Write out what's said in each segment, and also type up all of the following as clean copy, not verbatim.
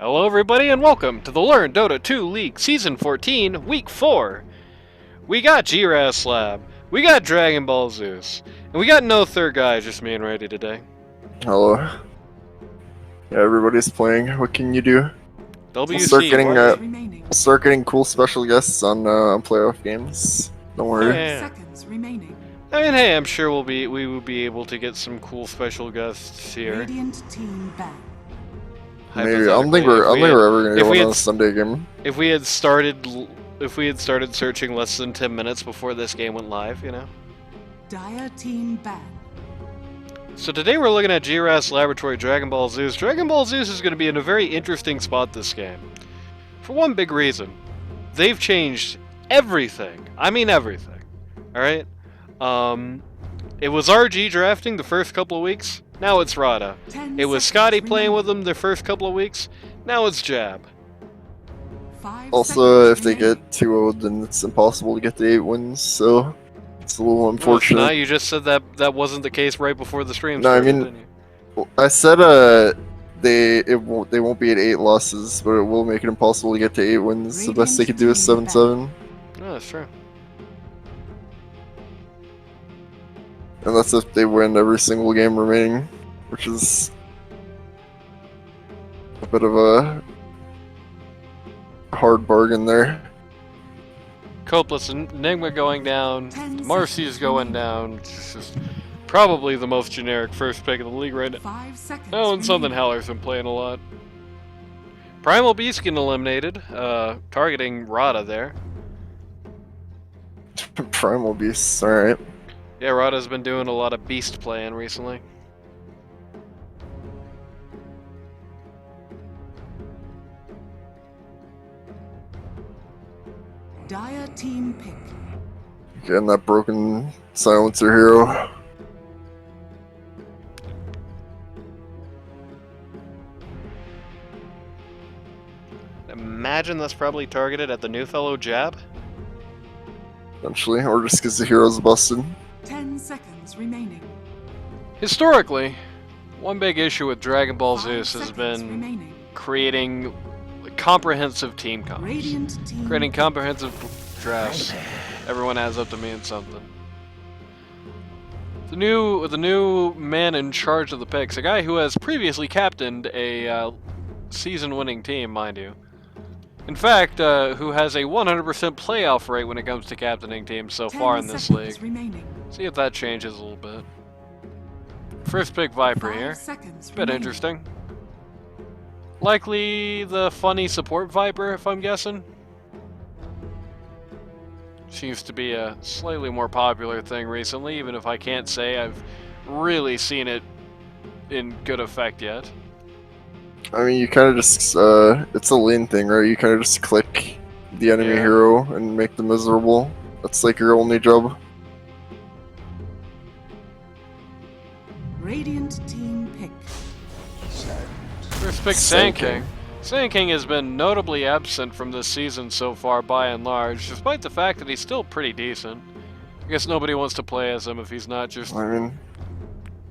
Hello everybody and welcome to the Learn Dota 2 League Season 14, Week 4. We got G-Raff Slab, we got Dragon Ball Zeus, and we got no third guy, just me and Randy today. Hello. Yeah, everybody's playing. What can you do? WC, Start getting cool special guests on playoff games. Don't worry. Yeah. Seconds remaining. I mean, hey, I'm sure we will be able to get some cool special guests here. Radiant team back. Maybe. I don't think we're ever gonna get one on a Sunday game. If we had started searching less than 10 minutes before this game went live, you know. Dire team back. So today we're looking at G-Raff's Laboratory Dragon Ball Zeus. Dragon Ball Zeus is going to be in a very interesting spot this game. For one big reason. They've changed everything. I mean everything. Alright? It was RG drafting the first couple of weeks. Now it's Rada. It was Scotty playing with them the first couple of weeks. Now it's Jab. Also, if they get 2-0, then it's impossible to get the 8 wins, so it's a little unfortunate. No, you just said that wasn't the case right before the stream started, I mean, I said they won't be at 8 losses, but it will make it impossible to get to 8 wins. The best they could do is 7-7. No, that's true. And that's if they win every single game remaining, which is a bit of a hard bargain there. Copeless Enigma going down, Marcy's going down. It's just probably the most generic first pick in the league right now. 5 seconds. Oh, and something Howler's been playing a lot. Primal Beast getting eliminated, targeting Rada there. Primal Beasts, alright. Yeah, Rada's been doing a lot of beast playing recently. Dire team pick. Getting that broken silencer hero. Imagine that's probably targeted at the new fellow Jab. Eventually, or just because the hero's busted. 10 seconds remaining. Historically, one big issue with Dragon Ball Zeus has been creating comprehensive team comps. Creating comprehensive drafts. Everyone adds up to mean something. The new man in charge of the picks, a guy who has previously captained a season-winning team, mind you. In fact, who has a 100% playoff rate when it comes to captaining teams so far in this league. See if that changes a little bit. First pick Viper here. Bit interesting. Likely the funny support Viper, if I'm guessing. Seems to be a slightly more popular thing recently, even if I can't say I've really seen it in good effect yet. I mean, you kind of just, it's a lane thing, right? You kind of just click the enemy hero and make them miserable. That's like your only job. Radiant team pick. First pick Sand King. Sand King has been notably absent from this season so far by and large, despite the fact that he's still pretty decent. I guess nobody wants to play as him if he's not just... I mean,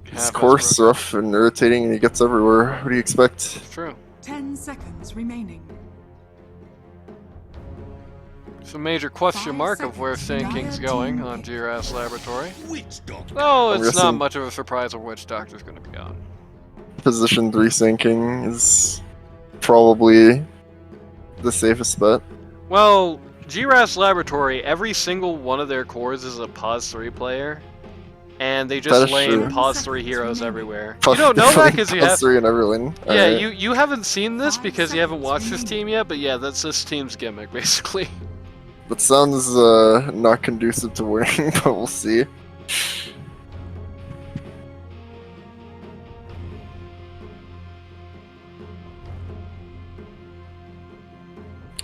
his course rough and irritating and he gets everywhere. What do you expect? It's true. 10 seconds remaining. It's a major question mark of where Sand King's going on G-Raff's Laboratory. Oh, it's not much of a surprise where Witch Doctor's going to be gone. Position 3 sinking is probably the safest bet. Well, G-Raff's Laboratory, every single one of their cores is a Pause 3 player. And they just lane Pause 3 heroes everywhere. You don't know that because you have... Pause 3 in every lane. Yeah, you haven't seen this because you haven't watched this team yet, but yeah, that's this team's gimmick, basically. That sounds not conducive to winning, but we'll see.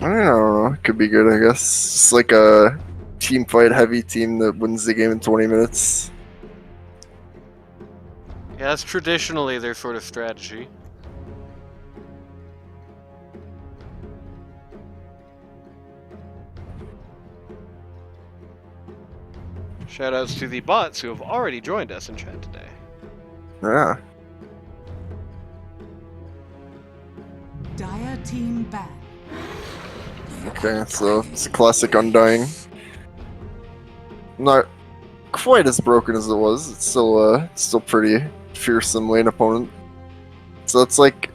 I don't know. It could be good, I guess. It's like a team fight heavy team that wins the game in 20 minutes. Yeah, that's traditionally their sort of strategy. Shoutouts to the bots who have already joined us in chat today. Yeah. Dire team ban. Okay, so it's a classic Undying. Not quite as broken as it was. It's still pretty fearsome lane opponent. So it's like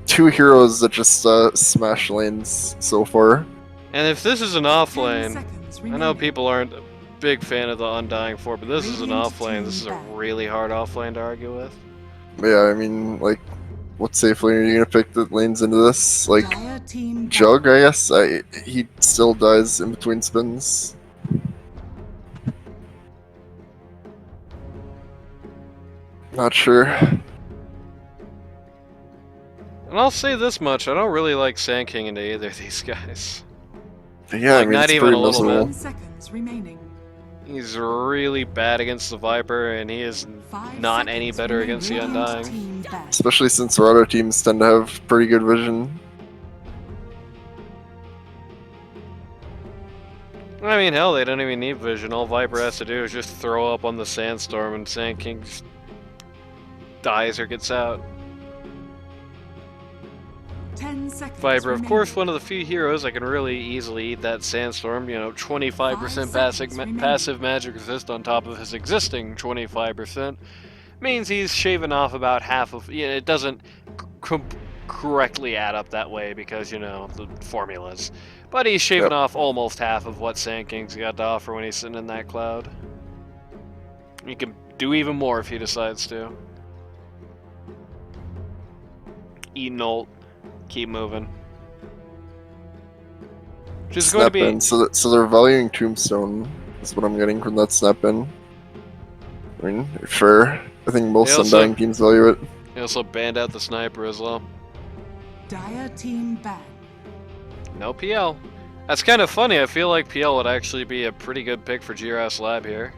2 heroes that just smash lanes so far. And if this is an off 10 lane, seconds I know remaining. people aren't a big fan of the Undying 4, but this is an Radiant off lane. This is a team ban. really hard off lane to argue with. Yeah, I mean, like, what safe lane are you gonna pick that lanes into this? Like, Dire team ban. Jug, I guess? He still dies in between spins. Not sure. And I'll say this much, I don't really like Sand King into either of these guys. Yeah, Like, I mean, not it's even pretty a little miserable. 10 seconds remaining. He's really bad against the Viper, and he is 5 not any seconds better remaining. against the Radiant Undying. team ban. Especially since our other teams tend to have pretty good vision. I mean, hell, they don't even need vision. All Viper has to do is just throw up on the Sandstorm, and Sand King just dies or gets out. 10 seconds Viper, of remaining. course, one of the few heroes that can really easily eat that Sandstorm. You know, 25% 5 seconds passive magic resist on top of his existing 25%. Means he's shaving off about half of... Yeah, it doesn't correctly add up that way because, you know, the formulas. But he's shaving off almost half of what Sand King's got to offer when he's sitting in that cloud. He can do even more if he decides to. Eat an ult. Keep moving. Just going to Snap be... in. So they're valuing Tombstone, is what I'm getting from that snap in. I mean, fair. I think most They also- Undying teams value it. He also banned out the sniper as well. Dire team ban. No PL. That's kind of funny. I feel like PL would actually be a pretty good pick for G-Raff's lab here.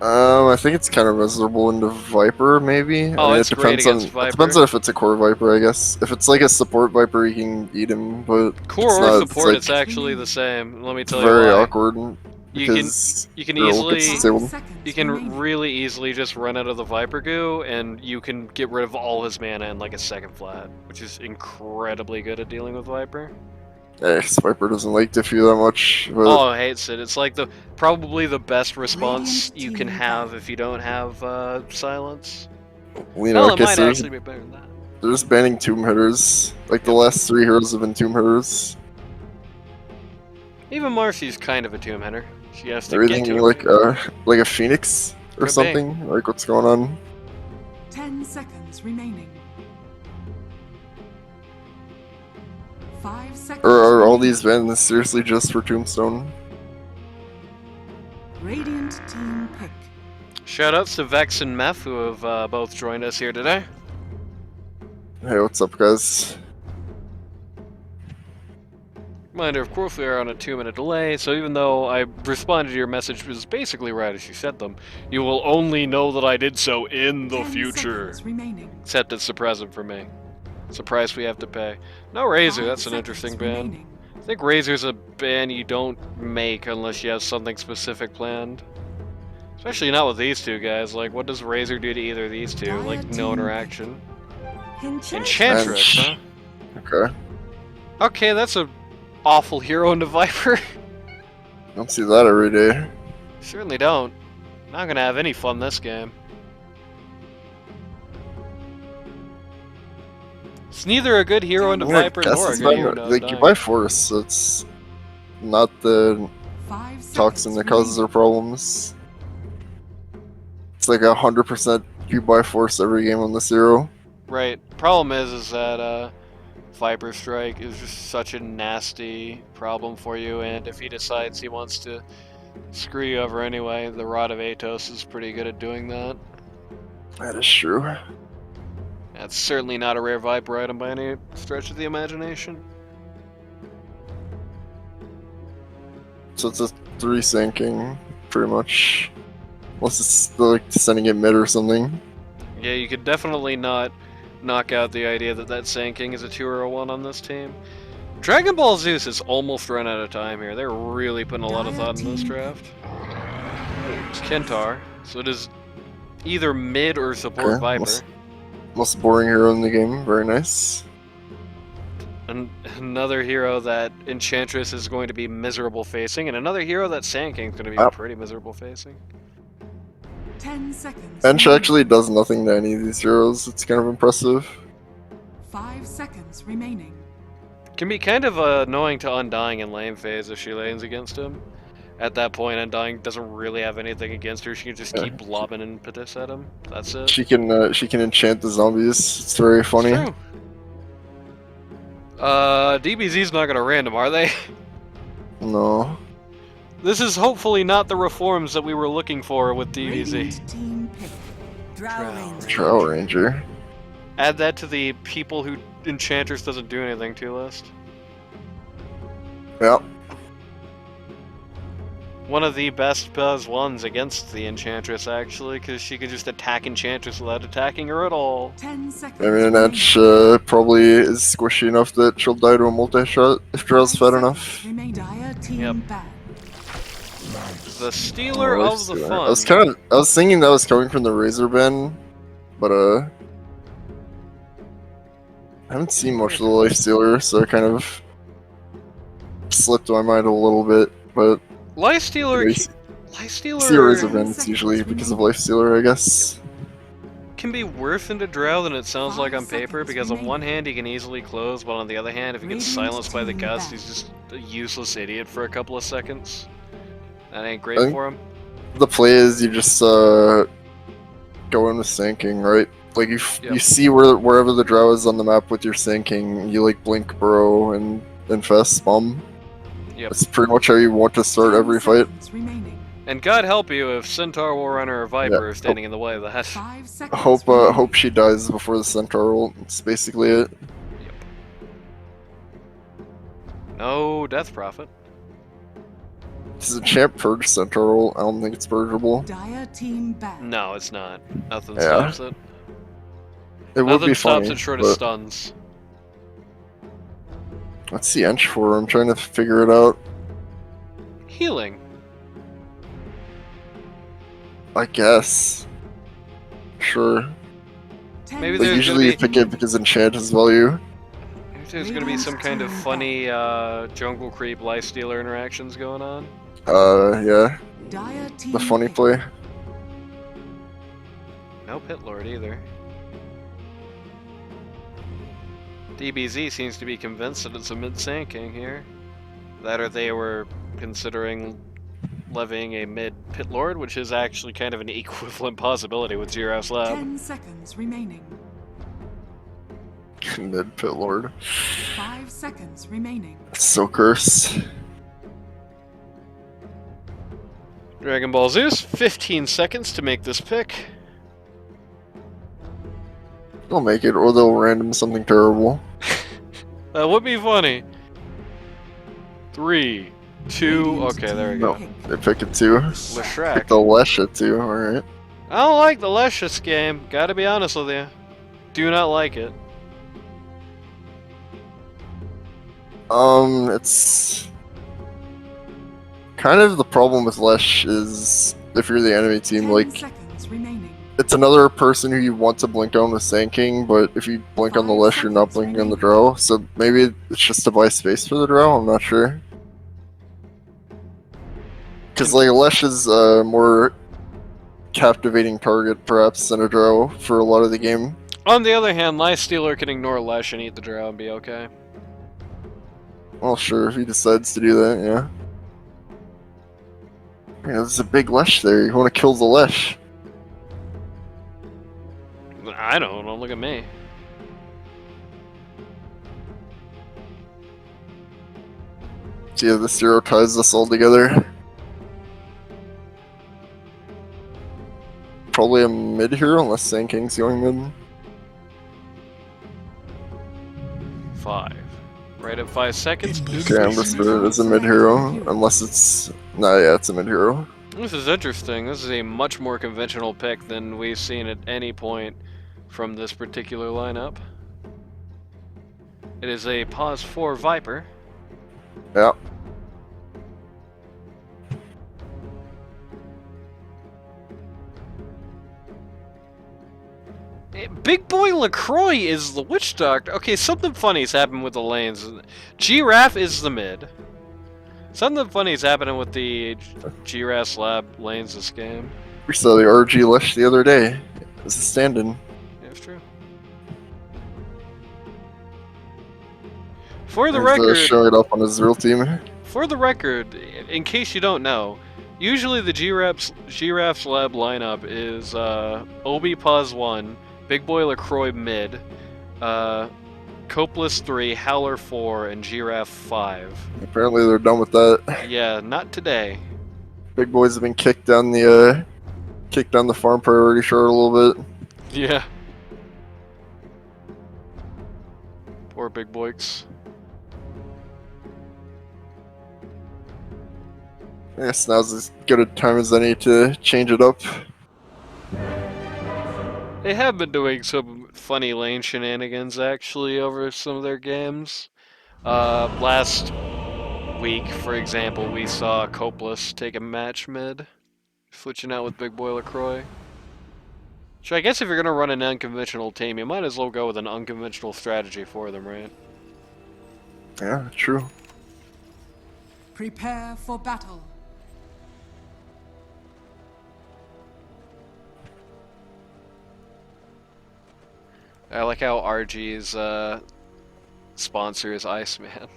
I think it's kind of miserable into Viper, maybe. Oh, I mean, it's it great depends on against Viper. it depends on if it's a core Viper, I guess. If it's like a support Viper, you can eat him, but Core it's or not, support, it's it's actually the same. Let me like tell you very why. awkward. You can Because you can your ult easily gets 5 disabled. seconds you can remaining. really easily just run out of the Viper goo, and you can get rid of all his mana in like a second flat, which is incredibly good at dealing with Viper. Viper doesn't like Diffuse that much. But Oh, I hate it. It's like the probably the best response Radiant you can team have ban. if you don't have silence. you Well, know, it I might guess actually be better than that. they're just banning tomb hitters. Like the last 3 heroes have been tomb hitters. Even Marcy's kind of a tomb hitter. She has to Everything get to like a phoenix or Could be. something. Like what's going on? 10 seconds remaining. 5 seconds. Or are all remaining. these bans seriously just for Tombstone? Radiant team pick. Shoutouts to Vex and Meph, who have both joined us here today. Hey, what's up, guys? Reminder, of course, we are on a 2-minute delay, so even though I responded to your message was basically right as you said them, you will only know that I did so in the 10 future. seconds remaining. Except it's a present for me. It's a price we have to pay. No Razor, 5 that's an seconds interesting ban. remaining. I think Razor's a ban you don't make unless you have something specific planned. Especially not with these two guys. Like, what does Razor do to either of these two? Like, no interaction. Enchantress, huh? Okay. Okay, that's a awful hero into Viper. Don't see that every day. Certainly don't. Not gonna have any fun this game. It's neither a good hero into Yeah, I Viper guess nor a it's good not- hero into like you Undying. buy Force, so it's not the 5 seconds toxin that causes our remaining. problems. It's like 100% you buy Force every game on this hero. Right. Problem is that Viper Strike is just such a nasty problem for you, and if he decides he wants to screw you over anyway, the Rod of Atos is pretty good at doing that. That is true. That's certainly not a rare Viper item by any stretch of the imagination. So it's a 3 sinking, pretty much. Unless it's like sending it mid or something. Yeah, you could definitely not knock out the idea that that Sand King is a 2 or a 1 on this team. Dragon Ball Zeus has almost run out of time here. They're really putting a lot of thought in this draft. It's Kentar, so it is either mid or support Okay, Viper. Most boring hero in the game. Very nice. Another hero that Enchantress is going to be miserable facing, and another hero that Sand King's going to be Ah. pretty miserable facing. 10 seconds. Bench remaining. actually does nothing to any of these heroes. It's kind of impressive. 5 seconds remaining. Can be kind of annoying to Undying in lane phase if she lanes against him. At that point, Undying doesn't really have anything against her. She can just keep lobbing impetus at him. That's it. She can enchant the zombies. It's very funny. It's true. DBZ's not gonna random, are they? No. This is hopefully not the reforms that we were looking for with DBZ. Radiant team pick. Drow Ranger. Drow Ranger. Add that to the people who Enchantress doesn't do anything to list. Yeah. One of the best buzz ones against the Enchantress, actually, because she can just attack Enchantress without attacking her at all. 10 seconds. I mean, an remaining. edge probably is squishy enough that she'll die to a multi-shot if Drow's 5 fed seconds enough. remain. Dire team Yep. bad. The stealer Oh, of the I fun. was thinking that was coming from the Razor ban, but I haven't seen much of the Lifestealer, so it kind of slipped my mind a little bit. But Lifestealer. I see a Lifestealer Razor ban, it's usually because of Lifestealer, I guess. can be worse into Drow than it sounds like 5 on paper, seconds because on remaining. one hand he can easily close, but on the other hand, if he gets Radiant silenced by the team gust, back. he's just a useless idiot for a couple of seconds. That ain't great I think- for him. The play is you just go in with Sand right? Like you Yep. see wherever the Drow is on the map with your Sand you like blink, burrow, and infest, bomb. Yep. That's pretty much how you want to start 10 every fight. seconds remaining. And God help you if Centaur, Warrunner, or Viper Yeah. are standing in the way of that. 5 seconds. Hope remaining. she dies before the Centaur ult. That's basically it. No Death Prophet. Does the champ purge Centaur ult? I don't think it's purgeable. Dire team bad. No, it's not. Nothing Yeah. stops it. It would Nothing be stops funny. it short of but stuns. what's the Ench for? I'm trying to figure it out. Healing. I guess. Sure. 10 Maybe But there's usually you gonna be- pick it because enchant has value. Maybe there's gonna be some kind of funny jungle creep lifestealer interactions going on. Yeah. Dire team The funny pick. play. No Pit Lord either. DBZ seems to be convinced that it's a mid Sand King here. That or they were considering levying a mid Pit Lord, which is actually kind of an equivalent possibility with G-Raff's lab. 10 seconds remaining. Mid Pit Lord. 5 seconds remaining. That's so cursed. Dragon Ball Zeus, 15 seconds to make this pick. They'll make it, or they'll random something terrible. That would be funny. 3, 2, okay, there we go. No, they pick it too. Pick Leshrac. the Lesha too, alright. I don't like the Leshus game, gotta be honest with you. Do not like it. It's kind of the problem with Lesh is if you're the enemy team, 10 like seconds remaining. it's another person who you want to blink on with Sand King, but if you blink on the 5 Lesh, you're not seconds blinking on the remaining. Drow. So maybe it's just to buy space for the Drow. I'm not sure. Because like Lesh is a more captivating target, perhaps, than a Drow for a lot of the game. On the other hand, Lifestealer can ignore Lesh and eat the Drow and be okay. Well, sure, if he decides to do that, yeah. Yeah, there's a big Lesh there. You want to kill the Lesh. I don't look at me. So yeah, this hero ties us all together. Probably a mid hero, unless Sand King's going mid. 5. Right at 5 seconds. Okay, I'm listed it as a mid hero, unless it's. Nah, yeah, it's a mid hero. This is interesting. This is a much more conventional pick than we've seen at any point from this particular lineup. It is a pause 4 Viper. Yeah. Big Boy LaCroix is the Witch Doctor. Okay, something funny's happened with the lanes. G-Raff is the mid. Something funny's happening with the G-Raff lab lanes this game. We saw the RG Lush the other day. As a stand-in. Yeah, it's true. For the He's, record, showing it up on his real team. For the record, in case you don't know, usually the G-Raff's lab lineup is Obi Paz 1, Big Boy LaCroix mid, Copeless 3, Howler 4, and G-Raff 5. Apparently they're done with that. Yeah, not today. Big boys have been kicked down the farm priority chart a little bit. Yeah. Poor Big Boys. I guess now's as good a time as any to change it up. They have been doing some funny lane shenanigans, actually, over some of their games. Last week, for example, we saw Copeless take a match mid, switching out with Big Boy LaCroix. So I guess if you're going to run an unconventional team, you might as well go with an unconventional strategy for them, right? Yeah, true. Prepare for battle. I like how RG's sponsor is Iceman.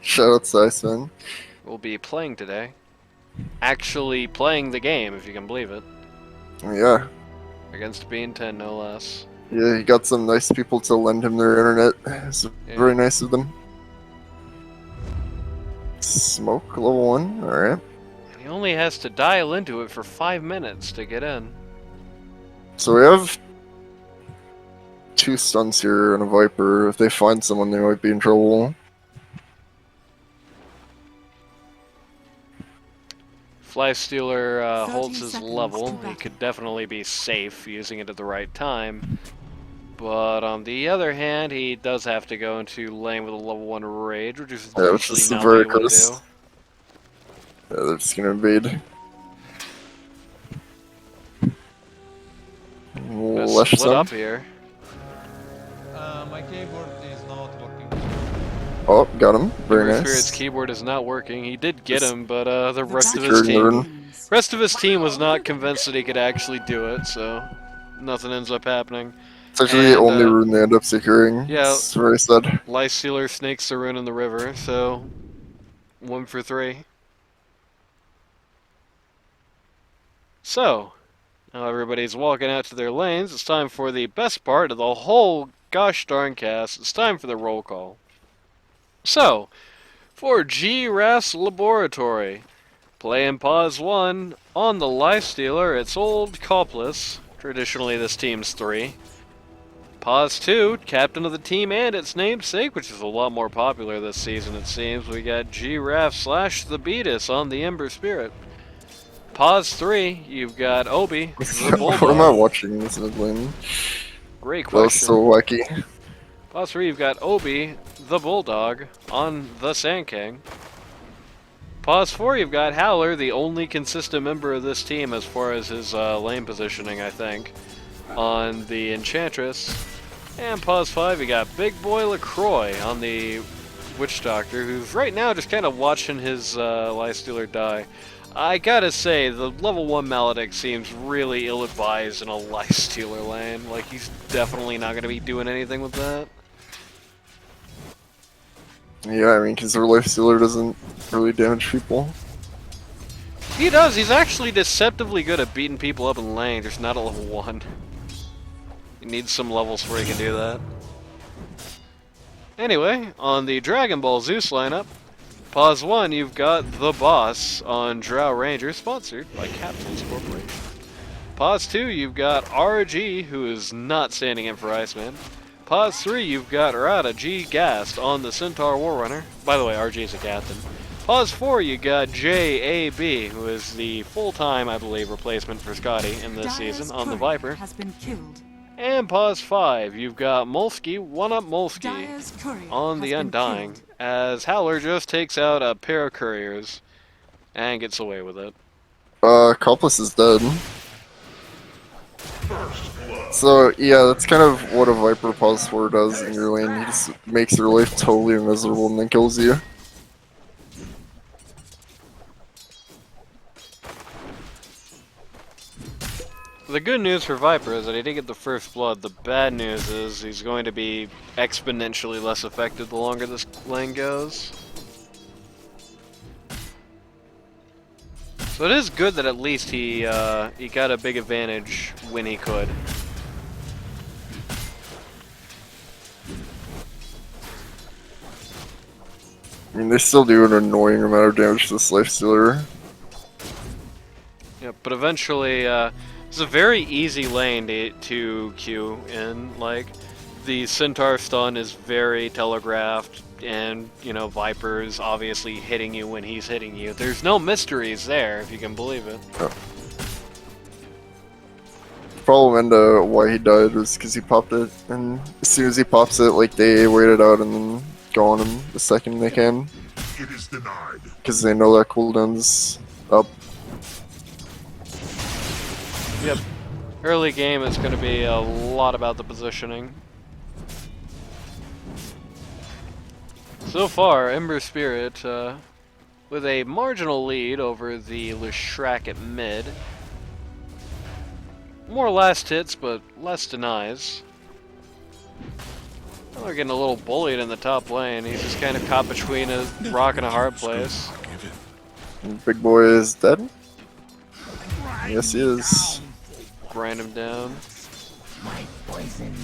Shout out to Iceman. We'll be playing today. Actually playing the game, if you can believe it. Yeah. Against Bean10, no less. Yeah, he got some nice people to lend him their internet. It's very nice of them. Smoke level 1, alright. He only has to dial into it for 5 minutes to get in. So we have 2 stuns here and a Viper. If they find someone, they might be in trouble. Flysteel holds his 30 level. seconds to He battle. could definitely be safe using it at the right time. But on the other hand, he does have to go into lane with a level 1 rage, which is Yeah, which usually is not very what you want to close. do. Yeah, they're just gonna invade. Gonna Lush split some. up here. My keyboard is not working. Oh, got him. Very River Spirit's nice. keyboard is not working. He did get Just him, but the rest of battle his Security team, rune. rest of his team was not convinced that he could actually do it, so nothing ends up happening. It's actually the And, only rune they end up securing. yeah. It's very sad. Lifestealer snakes the rune in the river, so 1 for 3. So, now everybody's walking out to their lanes. It's time for the best part of the whole gosh darn cast. It's time for the roll call. So, for G-Raff's Laboratory, playing Pause 1 on the Lifestealer, it's Old Copeless. Traditionally, this team's 3. Pause 2, captain of the team and its namesake, which is a lot more popular this season, it seems. We got G-Raff / the Beetus on the Ember Spirit. Pause 3, you've got Obi, the What am I Bulldog. watching this midlane? Great That was question. so wacky. Pause 3, you've got Obi, the Bulldog, on the Sand King. Pause 4, you've got Howler, the only consistent member of this team as far as his lane positioning, I think, on the Enchantress. And pause 5, you got Big Boy LaCroix on the Witch Doctor, who's right now just kind of watching his Lifestealer die. I gotta say, the level 1 Maledict seems really ill-advised in a Lifestealer lane. Like, he's definitely not gonna be doing anything with that. Yeah, I mean, because their life stealer doesn't really damage people. He does, he's actually deceptively good at beating people up in lane, just not at level 1. He needs some levels where he can do that. Anyway, on the Dragon Ball Zeus lineup, pause 1, you've got The Boss on Drow Ranger, sponsored by Capsules Corporation. Pause 2, you've got RG, who is not standing in for Iceman. Pause 3, you've got Rada G Gast on the Centaur Warrunner. By the way, RG is a captain. Pause 4, you got JAB, who is the full-time, I believe, replacement for Scotty in this Dire's season on the courier Viper. has been killed. And pause 5, you've got Molsky, one-up Molsky Dire's courier on the has been Undying, killed. as Howler just takes out a pair of couriers and gets away with it. Copeless is dead. First blood. So yeah, that's kind of what a Viper Pulse 4 does in your lane. He just makes your life totally miserable and then kills you. The good news for Viper is that he did get the first blood. The bad news is he's going to be exponentially less effective the longer this lane goes. So it is good that at least he got a big advantage when he could. I mean, they still do an annoying amount of damage to this Lifestealer. Yep, but eventually, it's a very easy lane to queue in. Like, the Centaur stun is very telegraphed, and, you know, Viper's obviously hitting you when he's hitting you. There's no mysteries there, if you can believe it. Oh. Problem into why he died was because he popped it, and as soon as he pops it, like, they wait it out and then go on him the second they can. It is denied. Because they know that cooldown's up. Yep. Early game, it's going to be a lot about the positioning. So far, Ember Spirit with a marginal lead over the Leshrac at mid. More last hits, but less denies. Well, they're getting a little bullied in the top lane. He's just kind of caught between a rock and a hard place. And Big Boy is dead? Yes, he is. Grind him down. My poison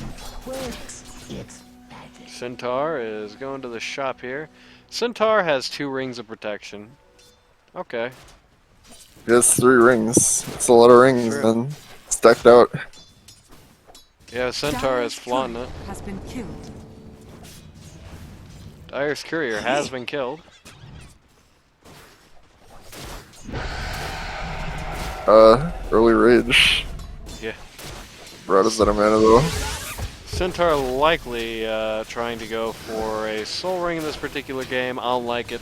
works its magic. Centaur is going to the shop here. Centaur has 2 rings of protection. Okay. He has 3 rings. It's a lot of rings, Sure. and it's decked out. Yeah, Centaur is flaunting it. Has been killed. Dire's Courier has been killed. Early rage. Yeah. Brought us out of mana though. Centaur likely trying to go for a soul ring in this particular game. I'll like it.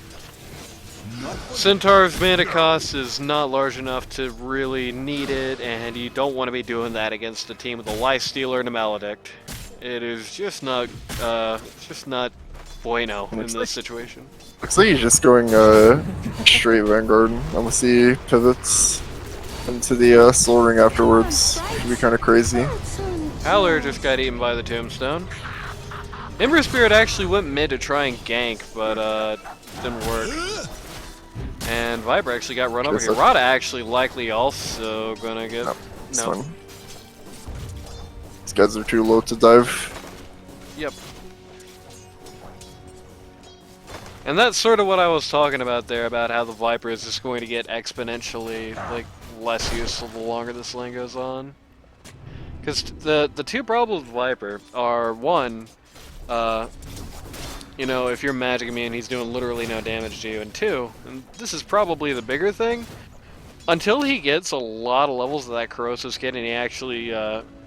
Centaur's mana cost is not large enough to really need it, and you don't want to be doing that against a team with a Lifestealer and a Maledict. It is just not bueno in this situation. Looks like he's just going straight Vanguard unless he pivots into the Soul Ring afterwards. Could be kind of crazy. Howler just got eaten by the Tombstone. Ember Spirit actually went mid to try and gank, but didn't work. And Viper actually got run over here. Rada actually likely also gonna get... It's No. fine. These guys are too low to dive. Yep. And that's sort of what I was talking about there, about how the Viper is just going to get exponentially, like, less useful the longer this lane goes on. Because the 2 problems with Viper are, one, you know, if you're magic immune, he's doing literally no damage to you, and 2, and this is probably the bigger thing, until he gets a lot of levels of that corrosive skin, and he actually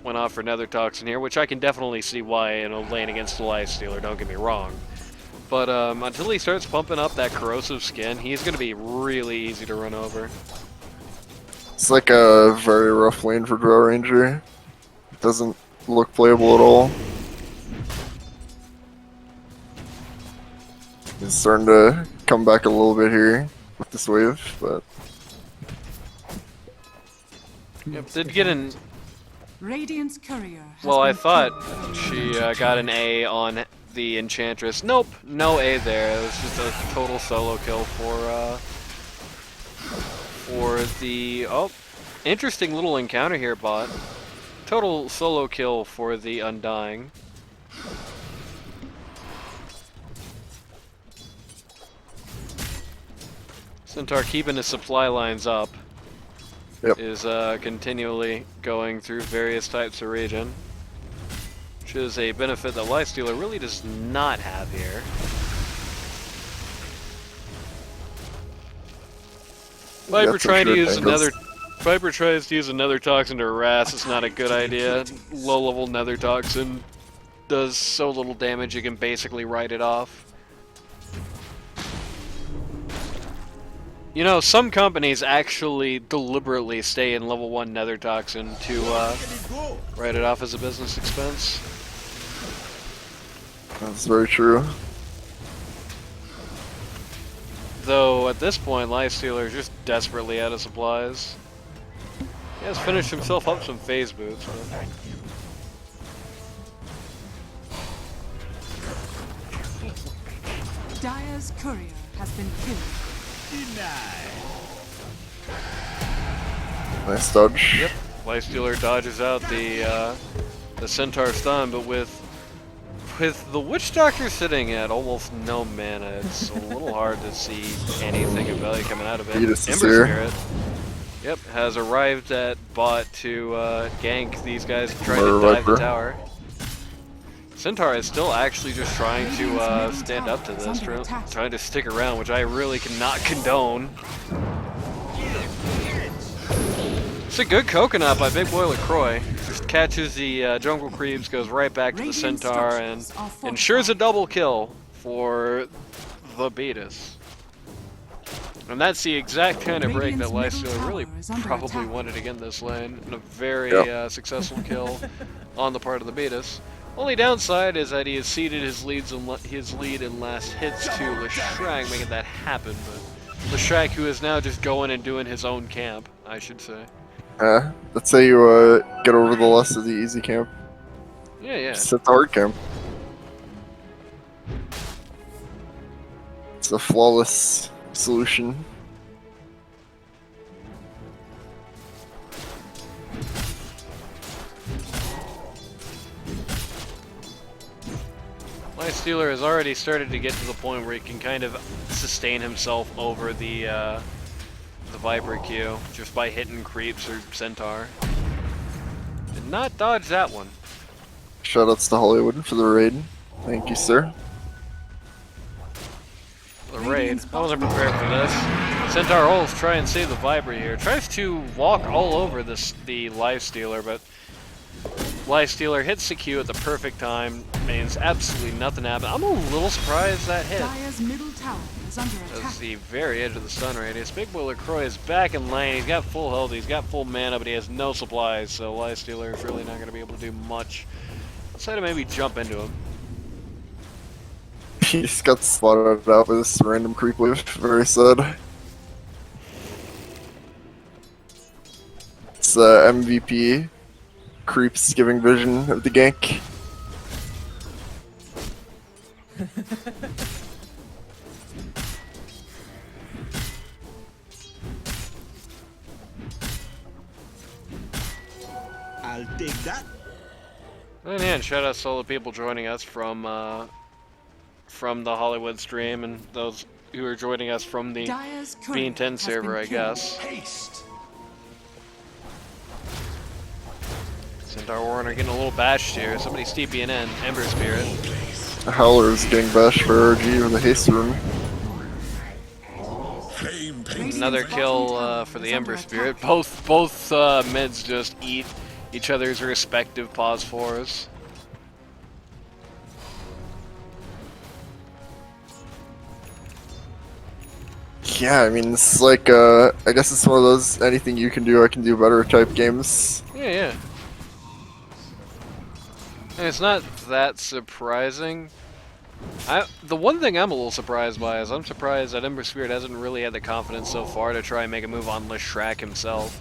went off for Nether Toxin here, which I can definitely see why in a lane against a Lifestealer, don't get me wrong. But until he starts pumping up that corrosive skin, he's going to be really easy to run over. It's like a very rough lane for Draw Ranger. It doesn't look playable at all. He's starting to come back a little bit here with this wave, but Yep, did get an... Radiant's courier has Well, I been thought killed. she got an A on the Enchantress. Nope, no A there. It was just a total solo kill for the... Oh, interesting little encounter here, bot. Total solo kill for the Undying. Centaur keeping his supply lines up. Yep. Is continually going through various types of regen, which is a benefit that Lifestealer really does not have here. Viper That's trying to some use sure tangles. another. Viper tries to use another toxin to harass. It's not a good idea. Low level nether toxin does so little damage you can basically write it off. You know, some companies actually deliberately stay in level 1 nether toxin to write it off as a business expense. That's very true. Though, at this point, Lifestealer is just desperately out of supplies. He has finished himself up some phase boots. But... Dire's courier has been killed. Nice dodge. Yep. Lifestealer dodges out the Centaur stun, but with the Witch Doctor sitting at almost no mana, it's a little hard to see anything of value coming out of it. Beetus is Ember here. Spirit, yep, has arrived at bot to gank these guys trying to Murder dive the Viper. tower. Centaur is still actually just trying to stand up to this, trying to stick around, which I really cannot condone. It's a good coconut by Big Boy LaCroix. Just catches the jungle creeps, goes right back to the Centaur, and ensures a double kill for the Beetus. And that's the exact kind of break that Lifestealer really probably wanted to get in this lane, and a very successful kill on the part of the Beetus. Only downside is that he has ceded his lead in last hits to Leshrac, making that happen. But Leshrac, who is now just going and doing his own camp, I should say. That's how you get over the loss of the easy camp. Yeah. Just hit the hard camp. It's a flawless solution. Lifestealer has already started to get to the point where he can kind of sustain himself over the Viper Q just by hitting creeps or Centaur. Did not dodge that one. Shoutouts to Hollywood for the raid. Thank you, sir. The raid. I wasn't prepared for this. Centaur ults try and save the Viper here. Tries to walk all over the Lifestealer, but Lifestealer hits the Q at the perfect time. Means absolutely nothing happened. I'm a little surprised that hit. Dire's middle tower is under attack. That's the very edge of the stun radius. Big Boy LaCroix is back in lane. He's got full health, he's got full mana, but he has no supplies, so Lifestealer is really not going to be able to do much. Outside of maybe jump into him. He just got spotted out with this random creep wave. Very sad. It's MVP. Creeps giving vision of the gank. I'll take that. And yeah, and shout out to all the people joining us from the Hollywood stream and those who are joining us from the Dire's courier Bean 10 has server, been I killed. guess. Haste. Centaur Warren are getting a little bashed here. Somebody's TPing in. Ember Spirit. Howler is getting bashed for RG with a haste rune. Another kill for the Ember Spirit. Both mids just eat each other's respective pause 4s. Yeah, I mean, it's like, I guess it's one of those anything you can do, I can do better type games. Yeah. And it's not that surprising. The one thing I'm a little surprised by is I'm surprised that Ember Spirit hasn't really had the confidence so far to try and make a move on Leshrac himself.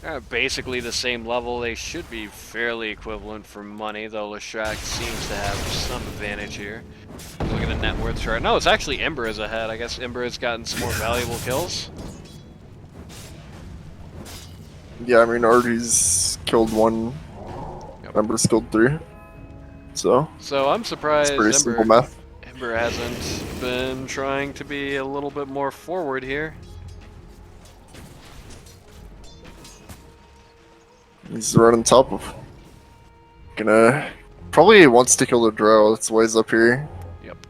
They're basically the same level. They should be fairly equivalent for money, though Leshrac seems to have some advantage here. Look at the net worth chart. No, it's actually Ember is ahead. I guess Ember has gotten some more valuable kills. Yeah, I mean, RG's killed 1, Ember's killed 3. So I'm surprised it's pretty simple math. Ember hasn't been trying to be a little bit more forward here. He's right on top of. Gonna probably wants to kill the Drow. That's why he's up here. Yep.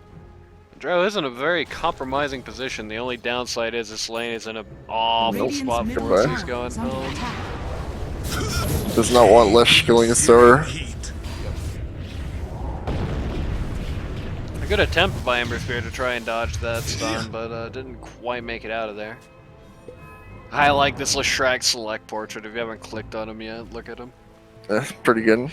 Drow is in a very compromising position. The only downside is this lane is in an awful Radiant's spot for middle once tower he's going is under home. attack. Does not want Lesh killing his tower. A good attempt by Ember Spirit to try and dodge that stun, but didn't quite make it out of there. I like this Leshrac select portrait. If you haven't clicked on him yet, look at him. Pretty good.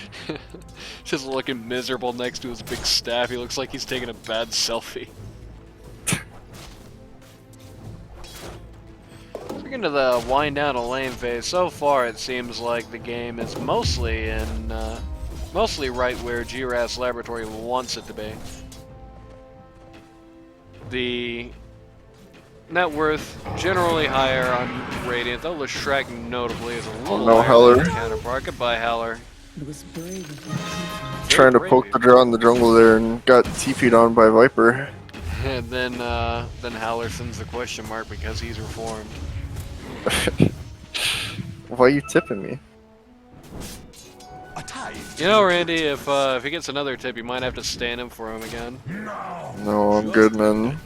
Just looking miserable next to his big staff. He looks like he's taking a bad selfie. Speaking of the wind down a lane phase, so far it seems like the game is mostly right where G-Raff's laboratory wants it to be. The net worth generally higher on Radiant, though Leshrac notably is a little no, higher Howler. than his counterpart. Goodbye, Howler. It was brave of you. Trying to poke the draw in the jungle there and got TP'd on by Viper. And then Howler sends the question mark because he's reformed. Why are you tipping me? You know, Randy, if he gets another tip, you might have to stand him for him again. No, I'm good, man.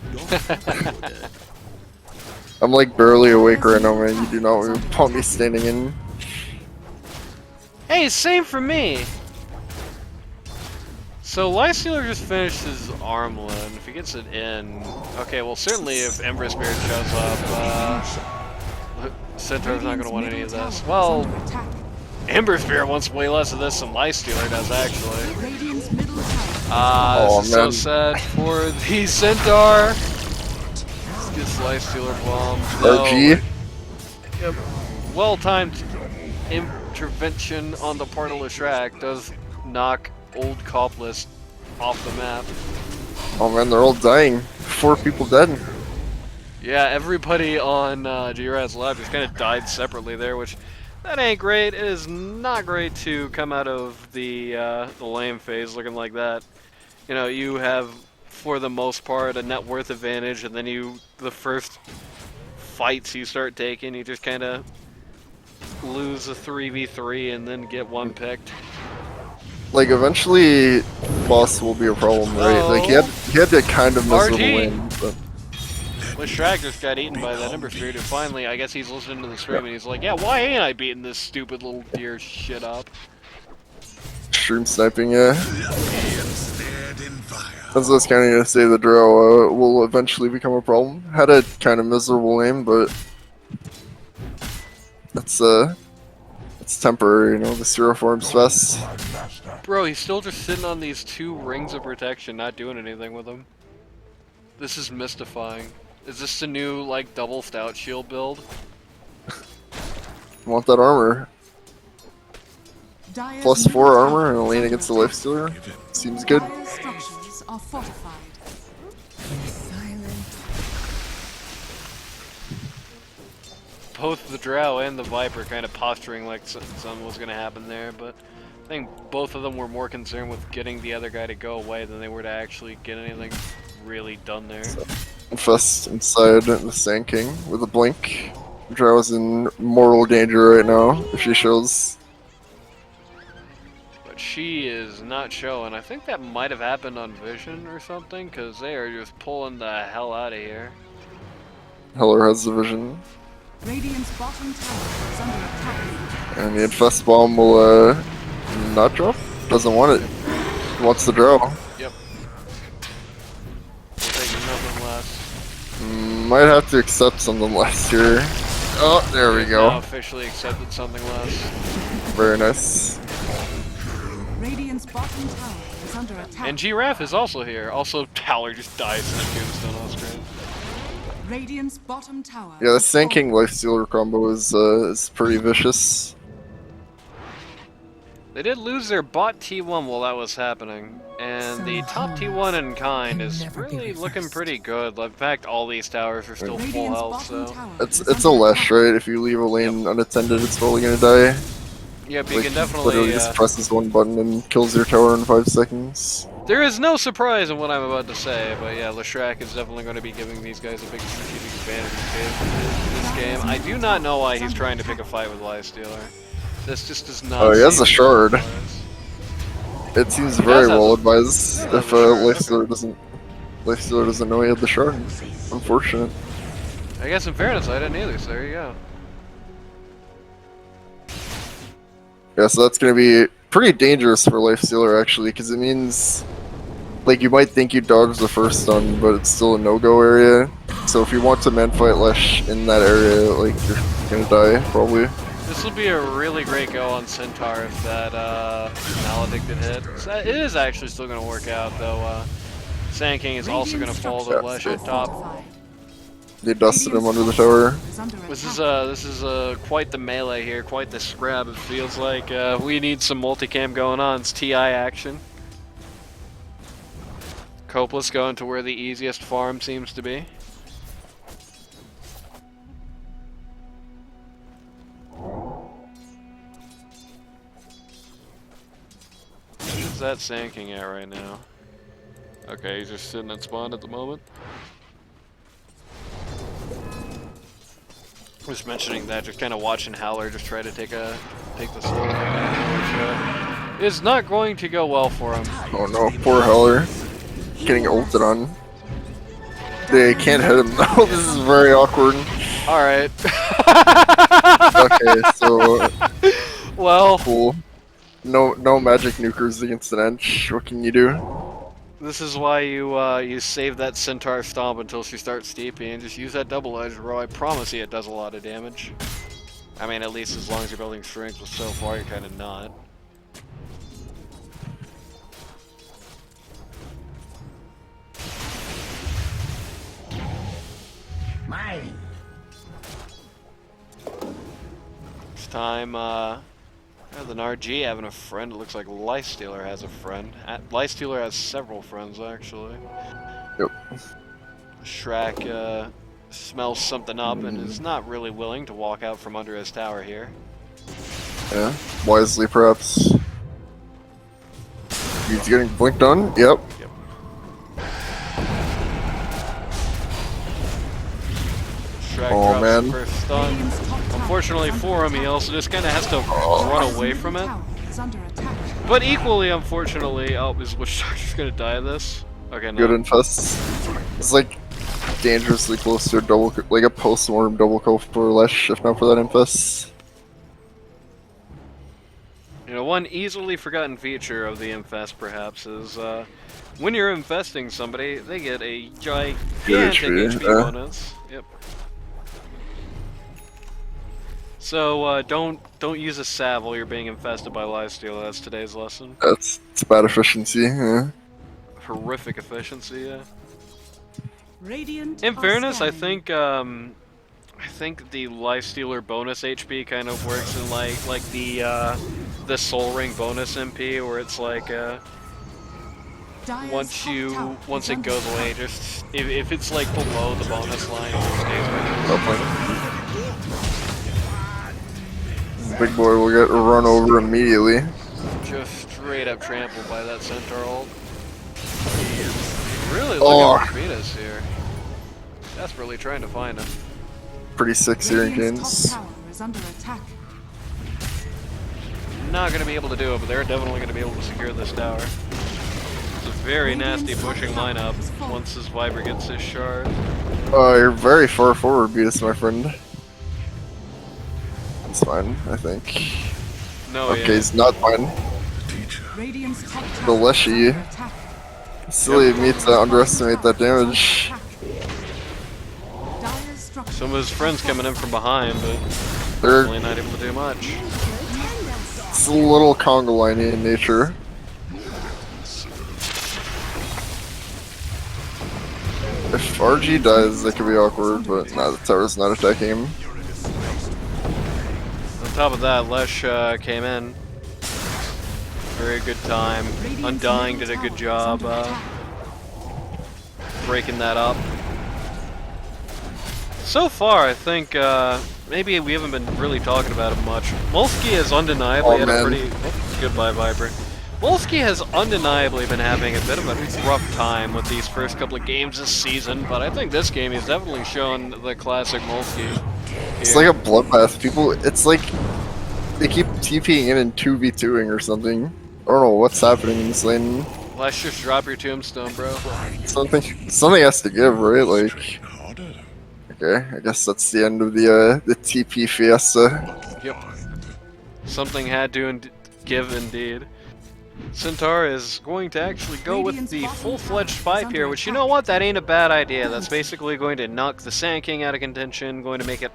I'm like barely awake right now, man. You do not want me standing in. Hey, same for me! So, Lifestealer just finished his Armland. If he gets it in... Okay, well, certainly if Ember Spirit shows up, Centaur's not gonna want any of this. Well, Ember Spirit wants way less of this than Lifestealer does, actually. Radiant's middle tower. Ah, this is so man. sad for the Centaur. Let's get Lifestealer bombed. No. RG? Yep. Well-timed intervention on the part of Leshrac does knock old Copless off the map. Oh man, they're all dying. 4 people dead. Yeah, everybody on G-Raff's lab just kind of died separately there, which that ain't great. It is not great to come out of the lane phase looking like that. You know, you have, for the most part, a net worth advantage, and then the first fights you start taking, you just kind of lose a 3v3 and then get one picked. Like, eventually, boss will be a problem, right? Like, he had that kind of miserable RG. lane, but... Leshrac just got eaten by that Ember Spirit, and finally, I guess he's listening to the stream, and he's like, yeah, why ain't I beating this stupid little deer shit up? Stream sniping, yeah. That's what I was kind of gonna say, the draw will eventually become a problem. Had a kind of miserable lane, but... It's temporary, you know, the Zero Form's best. Bro, he's still just sitting on these 2 rings of protection, not doing anything with them. This is mystifying. Is this the new, like, double stout shield build? Want that armor. Dire's Plus middle 4 tower armor and a is lane under against the attack. Lifestealer. Seems good. Dire's structures are fortified. Silent. Both the Drow and the Viper kind of posturing like something was going to happen there, but I think both of them were more concerned with getting the other guy to go away than they were to actually get anything really done there. Infest inside the Sand King with a blink. Drow's in mortal danger right now if she shows. But she is not showing. I think that might have happened on Vision or something, because they are just pulling the hell out of here. Howler has the vision. Radiant's bottom tower is under attack. And the Infest Bomb will not drop? Doesn't want it. Wants the draw. Yep. We'll take nothing less. Might have to accept something less here. Oh, there we Now go. officially accepted something less. Very nice. Radiant's bottom tower is under attack. And G-Raff is also here. Also, Howler just dies in a tombstone on screen. Radiant's bottom tower. Yeah, the is Sand King falling. Lifestealer combo is pretty vicious. They did lose their bot T1 while that was happening, and the top T1 in kind is really looking pretty good. In fact, all these towers are still full Radiant's health, bottom so... tower It's is a under Lesh, attack. right? If you leave a lane unattended, it's probably gonna die. Yep, you Like, can definitely... literally just presses one button and kills your tower in 5 seconds. There is no surprise in what I'm about to say, but yeah, Leshrac is definitely going to be giving these guys a big strategic advantage in this game. I do not know why he's trying to pick a fight with Lifestealer. This just does not Oh, he has seem a shard. wise. It seems very has well a- advised has a if shard, Lifestealer doesn't know he had the shard. Unfortunate. I guess in fairness, I didn't either, so there you go. Yeah, so that's gonna be pretty dangerous for Lifestealer actually, because it means like you might think you dodge the first stun, but it's still a no-go area. So if you want to man fight Lesh in that area, like you're gonna die, probably. This will be a really great go on Centaur if that Maledicted hit. So it is actually still going to work out, though. Sand King is also going to fall to Lesh at top. Fortified. They dusted him Radiant's under the tower. is under This attack. is quite the melee here, quite the scrap. It feels like we need some multicam going on. It's TI action. Copless going to where the easiest farm seems to be. Where's that Sand King at right now? Okay, he's just sitting at spawn at the moment. Just mentioning that, just kind of watching Howler just try to take the slow lane down, which is not going to go well for him. Oh no, poor Howler. Getting ulted on. They can't hit him though, this is very awkward. Alright. Okay, so Well, cool. No magic nukers against an Ench. What can you do? this is why you save that Centaur Stomp until she starts TP and just use that double edge row. I promise you it does a lot of damage. I mean, at least as long as you're building strength, but so far you're kind of not. Mine. It's time, rather than RG having a friend, it looks like Lifestealer has a friend. Lifestealer has several friends, actually. Yep. Shrek, smells something up and is not really willing to walk out from under his tower here. Yeah, wisely perhaps. He's getting blinked on. Yep. Yep. Shrek Oh, drops man. the first stun. Radiant's top tower Unfortunately is under for him, he attack. also just kind of has to Oh. run away from it. Tower is under attack. But equally, unfortunately, is Shark just gonna die of this? Okay, no. Good infest. It's like dangerously close to a double, like a post-mortem double kill for Lesh, if not for that infest. You know, one easily forgotten feature of the infest, perhaps, is when you're infesting somebody, they get a gigantic HP bonus. Yep. So don't use a salve while you're being infested by Lifestealer. That's today's lesson. It's bad efficiency. Yeah. Horrific efficiency. Yeah. Radiant In are fairness, I scanning. think the Lifestealer bonus HP kind of works in like the Soul Ring bonus MP, where it's like Dire's once top tower once is it under goes away, attack. just if it's like below the bonus line, it just stays right Big boy will get run over immediately. there. Just straight up trampled by that Centaur ult. Really looking for Beetus here. Desperately trying to find him. Pretty sick Searing Radiant's top Canes. tower is under attack. Not gonna be able to do it, but they're definitely gonna be able to secure this tower. It's a very nasty pushing lineup once this Viper gets his shard. You're very far forward, Beetus, my friend. It's fine, I think. No, Okay, yeah. it's not fine. Radiant's top The tower is Leshy. under attack. Silly of me to underestimate that damage. Dire's structure Some of his friends coming in from behind, but They're really not able to do much. it's a little Congo line in nature. If RG dies, that could be awkward, but nah, the tower's not attacking him. On top of that, Lesh came in. Very good time. Undying did a good job breaking that up. So far, I think maybe we haven't been really talking about it much. Molsky has undeniably had a pretty... Oh, goodbye, Viper. Molsky has undeniably been having a bit of a rough time with these first couple of games this season, but I think this game he's definitely shown the classic Molsky. It's like a bloodbath. People, it's like they keep TPing in and 2v2ing or something. I don't know what's happening in this lane. Let's just drop your tombstone, bro. Something has to give, right? Like, okay, I guess that's the end of the TP fiesta. Yep. Something had to give indeed. Centaur is going to actually go with the full-fledged pipe here, which, you know what, that ain't a bad idea. That's basically going to knock the Sand King out of contention, going to make it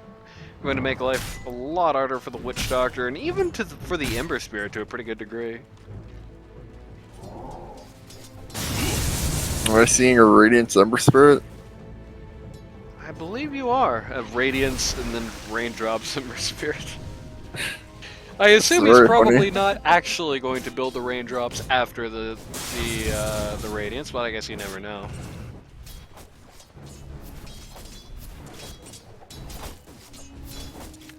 Going to make life a lot harder for the Witch Doctor, and even for the Ember Spirit to a pretty good degree. Am I seeing a Radiance Ember Spirit? I believe you are. Radiance and then Raindrops Ember Spirit. I assume he's very probably funny. not actually going to build the Raindrops after the Radiance, but I guess you never know.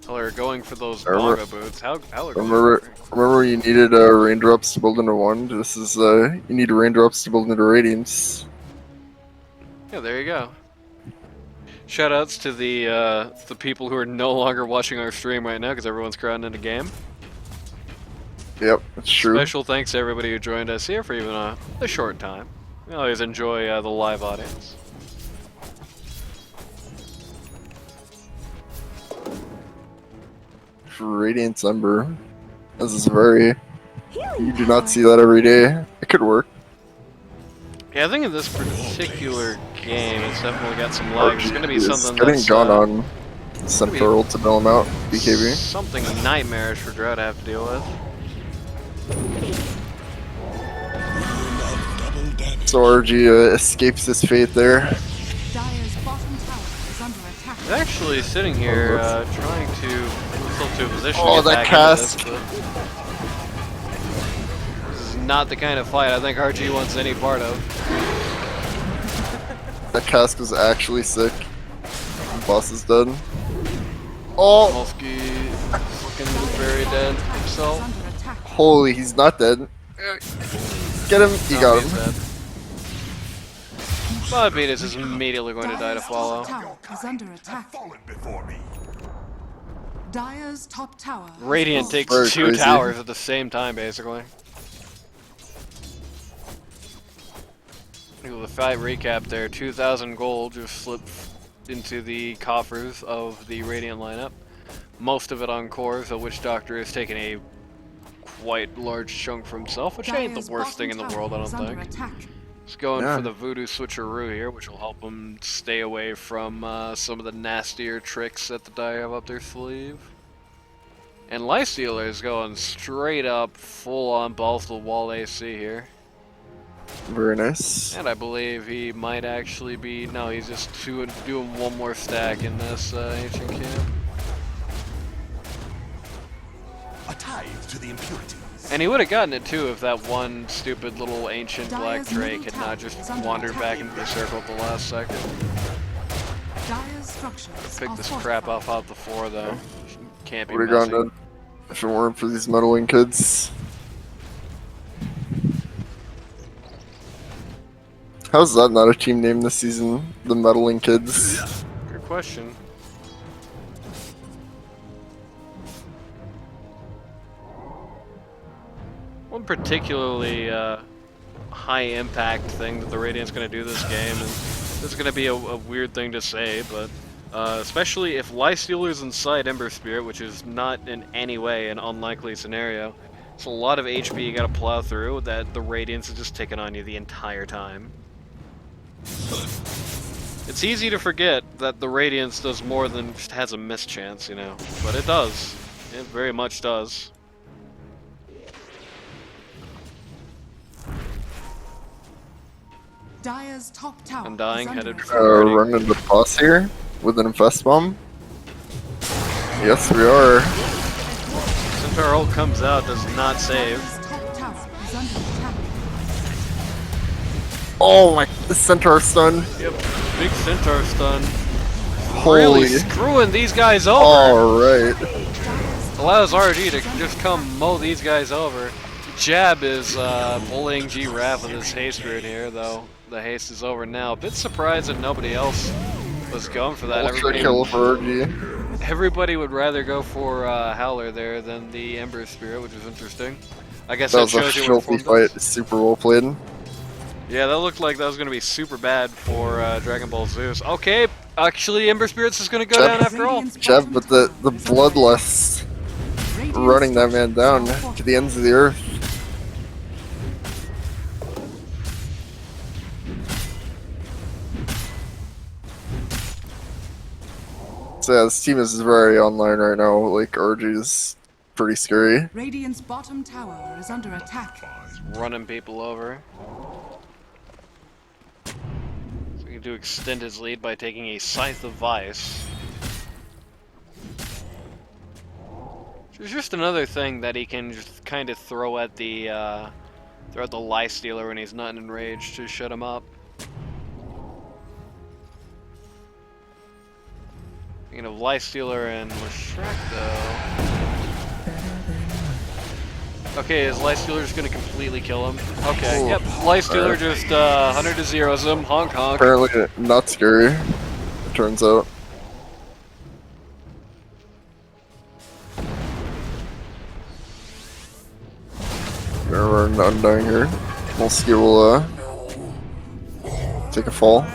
Howler going for those Naga boots. Howler Remember you needed raindrops to build into one? This is you need raindrops to build into Radiance. Yeah, there you go. Shoutouts to the people who are no longer watching our stream right now because everyone's crowding in a game. Yep, that's true. Special thanks to everybody who joined us here for even a short time. We always enjoy the live audience. Radiance Ember. This is very... You do not see that every day. It could work. Yeah, I think in this particular game, it's definitely got some lag. It's going to be something getting that's gone on Centaur to bail him out, BKB. something nightmarish for Drow to have to deal with. So RG escapes his fate there. Dire's bottom tower is under attack. He's actually sitting here trying to get himself to a position Oh, to get that back cast. into this, but this is not the kind of fight I think RG wants any part of. That cask was actually sick. Boss is dead. Oh! Molsky looking very dead himself. Under attack. Holy, he's not dead. Get him. He got He's him. dead. But Beetus is immediately going to die to Dire's follow. top tower is under attack. Dire's top tower. has Radiant fallen. takes Very two crazy. towers at the same time, basically. With a fight recap there, 2,000 gold just slipped into the coffers of the Radiant lineup. Most of it on cores, so Witch Doctor has taken a quite large chunk for himself, which ain't Dire's the worst thing in bottom the world, I tower is don't under think. attack. He's going Yeah. for the voodoo switcheroo here, which will help him stay away from some of the nastier tricks that the Dire have up their sleeve. And Lifestealer is going straight up, full on balls to the wall AC here. Very nice. And I believe he might actually be... No, he's just doing one more stack in this ancient camp. A tithe to the impurities. And he would have gotten it too if that one stupid little ancient black Dire's drake middle had not tower just is under wandered attack. back into the circle at the last second. Dire's structures Pick are this crap fortified. off the floor though. Can't be Would have messy. gone dead if it weren't for these meddling kids. How's that not a team name this season? The Meddling Kids. Good question. One particularly high impact thing that the Radiant's going to do this game, and this is going to be a weird thing to say, but especially if Lifestealer's inside Ember Spirit, which is not in any way an unlikely scenario, it's a lot of HP you got to plow through that the Radiance is just taking on you the entire time. It's easy to forget that the Radiance does more than just has a mischance, you know, but it does. It very much does. Dire's top tower Undying is under headed attack. for Run into the boss here with an Infest Bomb. Yes, we are. Centaur ult comes out, does not save. Dire's top tower is under attack. Oh my, the Centaur stun. Yep, big Centaur stun. Holy. Really screwing these guys over. Alright. Allows RG to just come mow these guys over. Jab is bullying G-Raff with his haste root here, though the haste is over now. A bit surprised that nobody else was going for that. Ultra kill for RG. Everybody would rather go for Howler there than the Ember Spirit, which is interesting. I guess That that was a shows you what filthy form does. fight. Super well played. Yeah, that looked like that was going to be super bad for Dragon Ball Zeus. Okay, actually Ember Spirits is going to go Jab. down after all. Radiant's Jeb, bottom but the tower is under bloodlust attack. Radiant's running that man down structures are to the ends of the earth. So yeah, this team is very online right now. Like RG's pretty scary. Radiant's bottom tower is under attack. Running people over. So he can do extend his lead by taking a Scythe of Vice. There's just another thing that he can just kind of throw at the Life Stealer when he's not enraged to shut him up. You know, Life Stealer and Shrek though. Okay, is Life Stealer just gonna completely kill him? Okay, Ooh. yep. Life Stealer just 100 to 0s him. Honk honk. Apparently not scary, it turns out. We're undying here. Molsky will take a fall.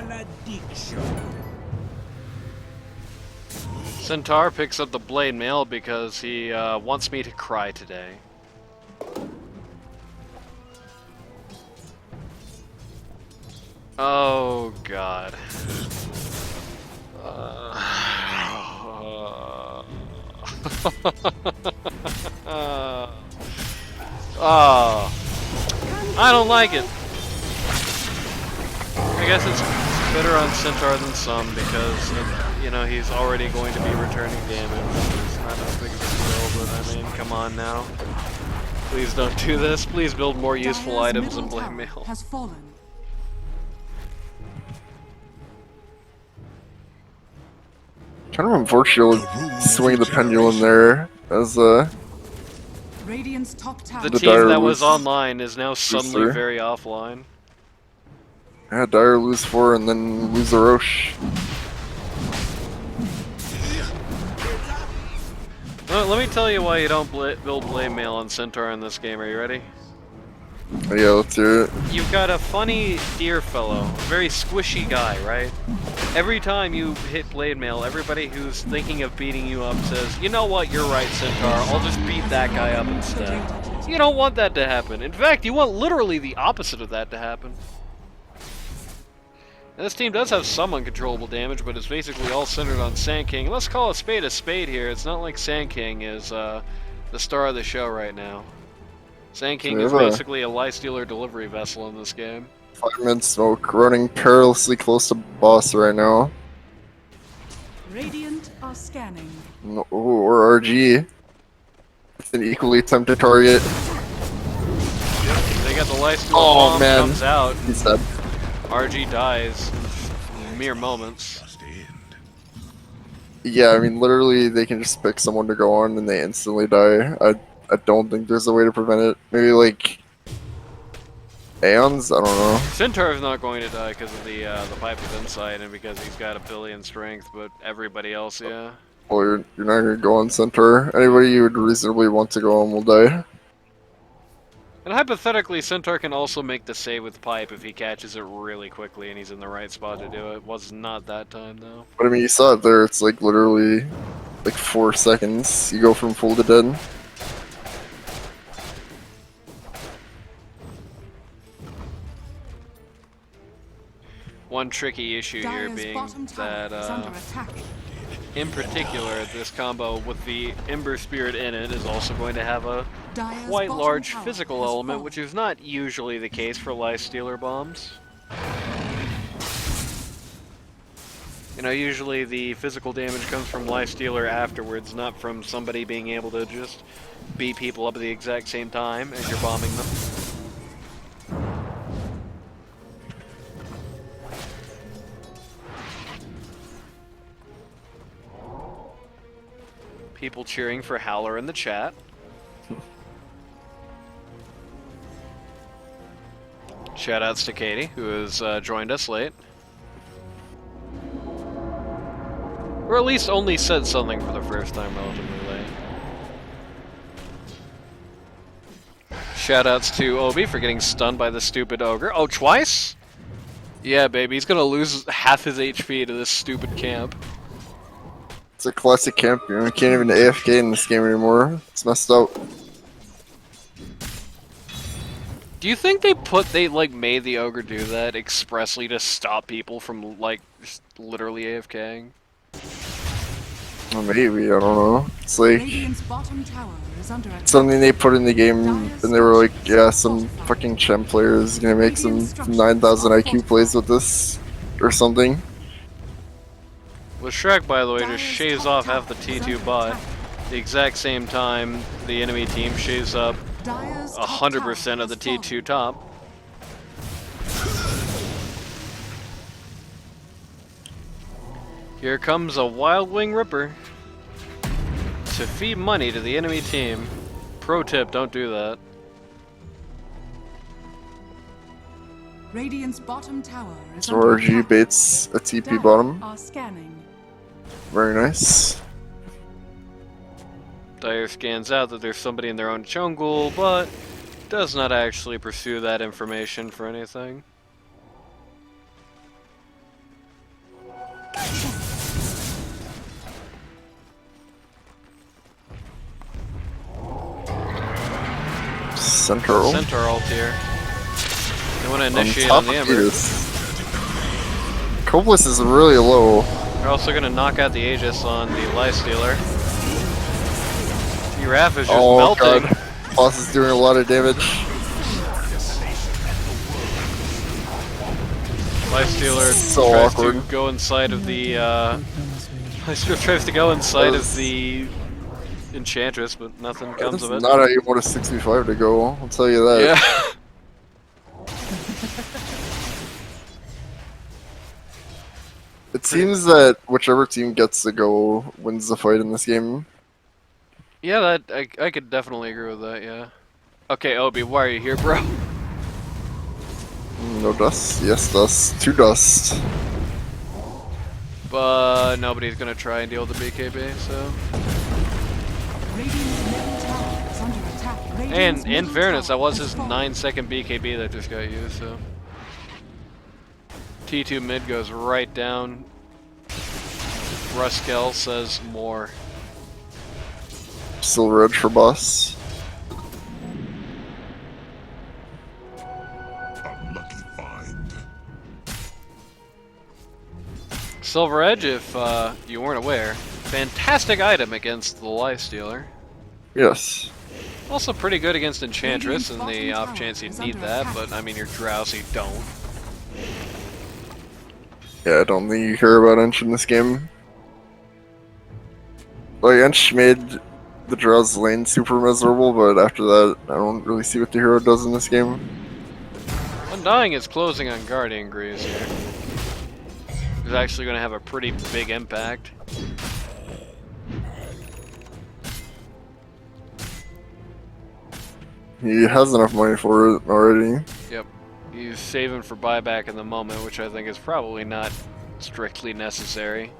Centaur picks up the blade mail because he wants me to cry today. Oh god. Oh, I don't like it. I guess it's better on Centaur than some because, you know, he's already going to be returning damage. It's not as big of a deal, but I mean, come on now. Please don't do this. Please build more useful Dire's items middle and blade tower mail. has fallen. Kind of unfortunate swing the pendulum there as Radiant's top tower. The The team Dire that was lose- online is now suddenly there. very offline. yeah, Dire lose 4 and then lose a Roche. Well, let me tell you why you don't build blade mail on Centaur in this game. Are you ready? Oh, yeah, let's hear it. You've got a funny deer fellow, a very squishy guy, right? Every time you hit blade mail, everybody who's thinking of beating you up says, you know what, you're right, Centaur, I'll just beat that guy up instead. You don't want that to happen. In fact, you want literally the opposite of that to happen. And this team does have some uncontrollable damage, but it's basically all centered on Sand King. Let's call a spade here. It's not like Sand King is the star of the show right now. Sand King is basically a Life Stealer delivery vessel in this game. 5-minute smoke running perilously close to boss right now. Radiant are scanning. No, or RG. It's an equally tempted target. They got the Life Stealer Oh, bomb, man. comes out, He's dead. RG dies in mere moments. Yeah, I mean, literally, they can just pick someone to go on and they instantly die. I don't think there's a way to prevent it. Maybe like Aeons? I don't know. Centaur's not going to die because of the Pipe of Insight and because he's got a billion strength, but everybody else, yeah. Well, you're not gonna go on Centaur. Anybody you would reasonably want to go on will die. And hypothetically, Centaur can also make the save with Pipe if he catches it really quickly and he's in the right spot to do it. Was not that time, though. But I mean, you saw it there. It's like literally like 4 seconds. You go from full to dead. One tricky issue here Dire's being bottom tower that, is under attack. in particular, this combo with the Ember Spirit in it is also going to have a Dire's quite bottom large tower physical has element, fallen. which is not usually the case for Life Stealer bombs. You know, usually the physical damage comes from Life Stealer afterwards, not from somebody being able to just beat people up at the exact same time as you're bombing them. People cheering for Howler in the chat. Shoutouts to Katie, who has joined us late. Or at least only said something for the first time relatively late. Shoutouts to Obi for getting stunned by the stupid ogre. Oh, twice? Yeah, baby, he's gonna lose half his HP to this stupid camp. It's a classic camp. You can't even AFK in this game anymore. It's messed up. Do you think they like made the ogre do that expressly to stop people from like just literally AFKing? Well, maybe, I don't know. It's like Radiant's bottom tower is under attack. something they put in the game, and they were like, yeah, some fucking Chem player is gonna make some 9,000 IQ plays with this, or something. With Shrek, by the way, just shaves off half the T2 bot. The exact same time the enemy team shaves up Dire's top 100% tower of the has T2 top. Here comes a Wild Wing Ripper to feed money to the enemy team. Pro tip, don't do that. Radiant's bottom tower is So under RG attack. baits a TP Dire bottom. are scanning. Very nice. Dire scans out that there's somebody in their own jungle, but does not actually pursue that information for anything. Central. Centaur ult here. They want to On initiate top on the of Ember. Beetus. Cobless is really low. They're also going to knock out the Aegis on the Lifestealer. G-Raff is just Oh melting. god. Boss is doing a lot of damage. Lifestealer So tries awkward. to go inside of the Promise me. Lifestealer tries to go inside of Does- the Enchantress, but nothing comes That's of it. not how you want a 65 to go, I'll tell you that. Yeah. It seems that whichever team gets to go wins the fight in this game. Yeah, that I could definitely agree with that, yeah. Okay, Obi, why are you here, bro? No dust? Yes, dust. 2 dust. But nobody's gonna try and deal with the BKB, so. Radiant's middle tower is under attack. And Radiant's in middle fairness, that tower was has his fallen. 9-second BKB that just got used, so. T2 mid goes right down. Ruskel says more. Silver Edge for boss. Unlucky find. Silver Edge, if you weren't aware, fantastic item against the Lifestealer. Yes. Also pretty good against Enchantress in the Radiant's off bottom chance you tower is need under that, attack. but I mean you're drowsy, don't. Yeah, I don't think you care about Ench in this game. Like, Ench made the Drow's lane super miserable, but after that, I don't really see what the hero does in this game. Undying is closing on Guardian Greaves here. He's actually going to have a pretty big impact. He has enough money for it already. Yep. He's saving for buyback in the moment, which I think is probably not strictly necessary.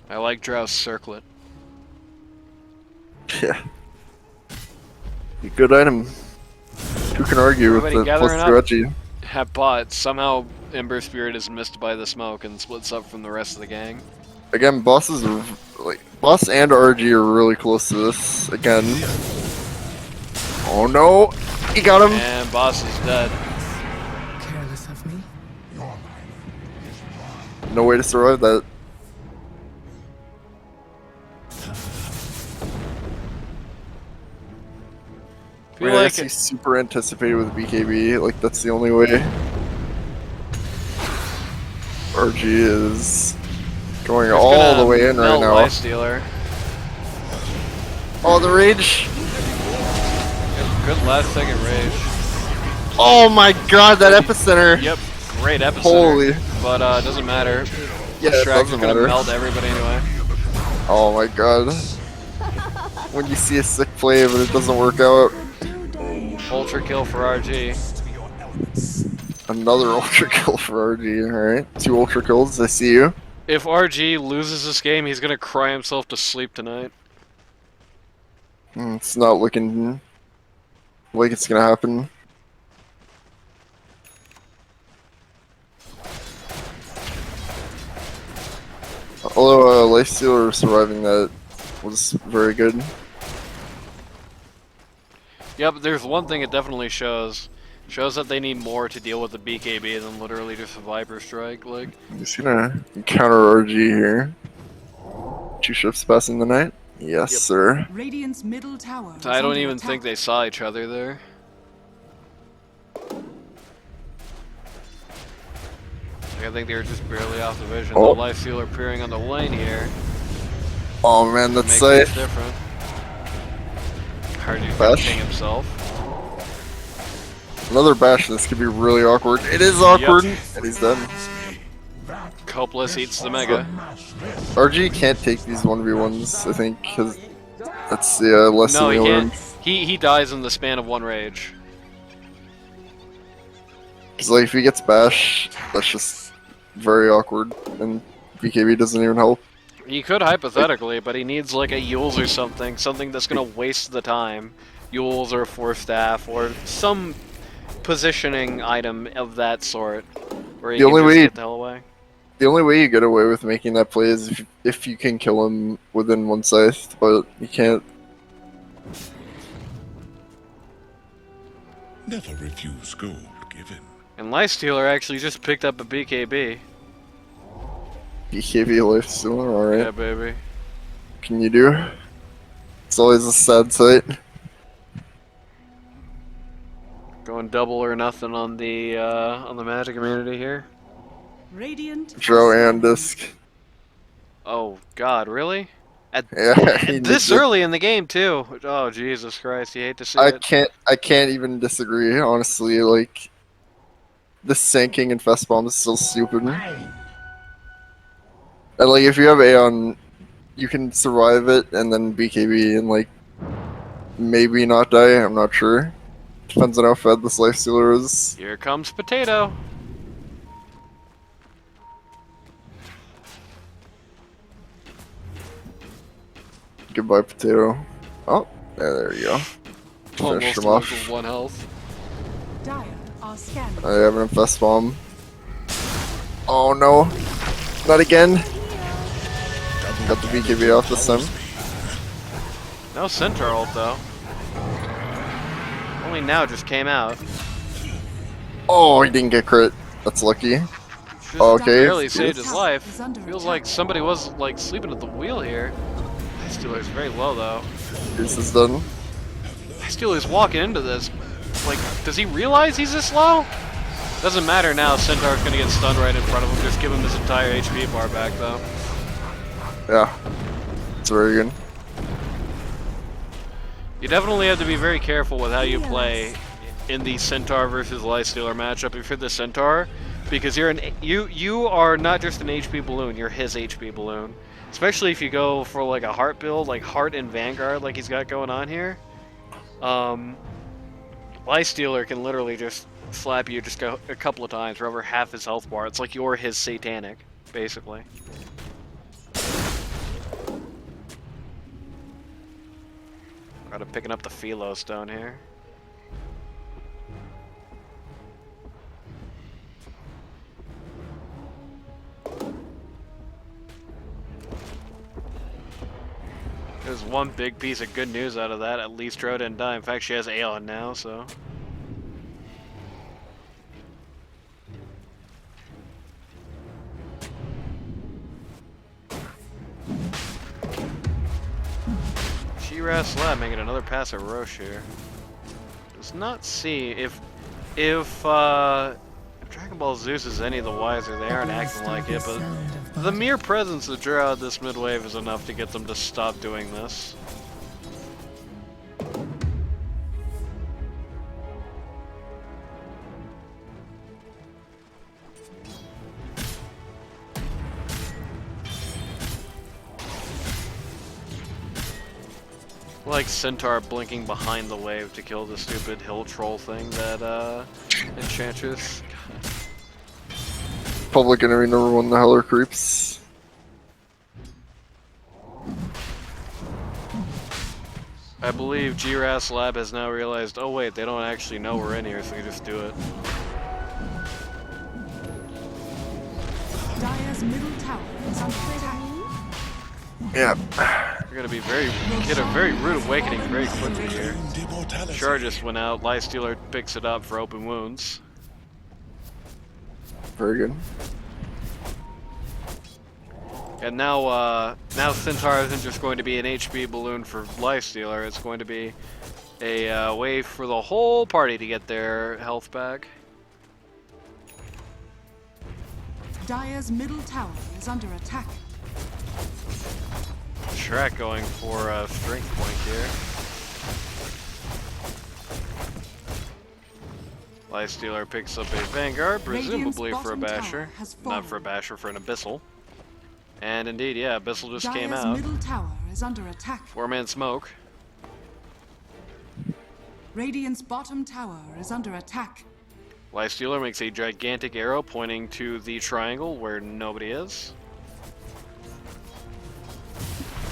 I like Drow's Circlet. Yeah. A good item. Who can argue with Everybody the plus gathering 2 up? edgy? Have bought. Somehow Ember Spirit is missed by the smoke and splits up from the rest of the gang. Again, bosses are like boss and RG are really close to this. Again. Oh no! He got him! And boss is dead. Careless of me. No way to survive that. Feel I like guess he's super anticipated with BKB, like that's the only way. RG is going he's all gonna the way in right melt now. Lifestealer. Oh, the rage! Good last second rage. Oh my god, that epicenter! Yep, great epicenter. Holy. But it doesn't matter. Yeah, it Shrek is doesn't gonna matter. melt everybody anyway. Oh my god. When you see a sick play but it doesn't work out. Ultra kill for RG. Another ultra kill for RG, alright. 2 ultra kills, I see you. If RG loses this game, he's gonna cry himself to sleep tonight. It's not looking like it's gonna happen. Although Lifestealer surviving that was very good. Yep, there's one thing it definitely shows. Shows that they need more to deal with the BKB than literally just a Viper Strike. Like, I'm just gonna counter RG here. 2 ships passing the night? Yes, Yep. sir. Radiant's middle tower is I don't under even attack. think they saw each other there. I think they were just barely off the vision. Oh. The Lifestealer appearing on the lane here. Oh man, that's Makes safe. it different. Hardy Bash. finishing himself. Another bash, this could be really awkward. It is awkward, and he's done. Copeless eats the Mega. RG can't take these 1v1s, I think, because that's the lesson No, we he learned. can't. He dies in the span of one rage. Because like, if he gets bash, that's just very awkward, and BKB doesn't even help. He could hypothetically, but he needs like a Yules or something that's gonna waste the time. Yules or a Force Staff or some positioning item of that sort, where he The can only just way- get the hell away. The only way you get away with making that play is if you can kill him within 1 scythe, but you can't. Never refuse gold given. And Lifestealer actually just picked up a BKB. BKB Lifestealer, alright. Yeah, baby. Can you do? It's always a sad sight. Going double or nothing on the magic immunity here. Radiant. Draw and disc. Oh God, really? At Yeah, he this needs it. early in the game too. Oh Jesus Christ, you hate to see I it. can't even disagree, honestly, like the sinking and fest bomb is still stupid. And like if you have Aeon, you can survive it and then BKB and like maybe not die, I'm not sure. Depends on how fed this Lifestealer is. Here comes Potato. Goodbye, Potato. Oh, yeah, there you go. Finish Almost him left off. with 1 health. Dire are scanning. I have an fest bomb. Oh no, not again. Got the BKB off this time. No Centaur ult though. Only now just came out. Oh, he didn't get crit. That's lucky. Just Okay. barely saved his Is life. under Feels attack. like somebody was like sleeping at the wheel here. Steeler's very low though. This is done. Steeler's walking into this. Like, does he realize he's this low? Doesn't matter now. Centaur's gonna get stunned right in front of him. Just give him his entire HP bar back though. Yeah, it's very good. You definitely have to be very careful with how you play in the Centaur versus Lifestealer matchup if you're the Centaur, because you are not just an HP balloon, you're his HP balloon. Especially if you go for like a Heart build, like Heart and Vanguard like he's got going on here. Lifestealer can literally just slap you just a couple of times for over half his health bar. It's like you're his Satanic, basically. Got him picking up the Philo Stone here. There's one big piece of good news out of that. At least Dro didn't die. In fact, she has Aeon now, so. G-Raff Lab making another pass at Roche here. Does not see if Dragon Ball Zeus is any the wiser. They aren't acting like it, but the mere presence of Dro at this mid wave is enough to get them to stop doing this. Like Centaur blinking behind the wave to kill the stupid hill troll thing that Enchantress. Public enemy number 1, the Howler creeps. I believe G-Raff Lab has now realized, oh wait, they don't actually know we're in here, so we just do it. Dire's middle tower is under attack. Yeah, They're gonna be get a very rude awakening very quickly here. Char just went out. Lifestealer picks it up for open wounds. Very good. And now Centaur isn't just going to be an HP balloon for Lifestealer. It's going to be a way for the whole party to get their health back. Dire's middle tower is under attack. Shrek going for a strength point here. Lifestealer picks up a Vanguard, presumably for a Basher. Not for a Basher, for an Abyssal. And indeed, yeah, Abyssal just came Dire's out. middle tower is under attack. 4-man smoke. Radiant's bottom tower is under attack. Lifestealer makes a gigantic arrow pointing to the triangle where nobody is.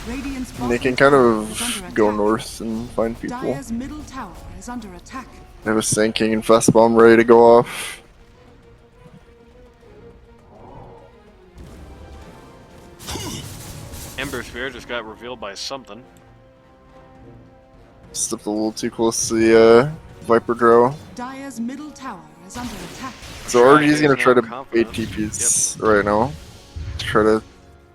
Radiant's And they bottom can kind tower is under of go attack. north and find people. Dire's middle tower is under attack. They have a Sand King and Fast Bomb ready to go off. Ember Spear just got revealed by something. Stepped a little too close to the Viper Drow. Dire's middle tower is under attack. So Sure, RG's gonna he's try now to confident. bait TPs right now. To try to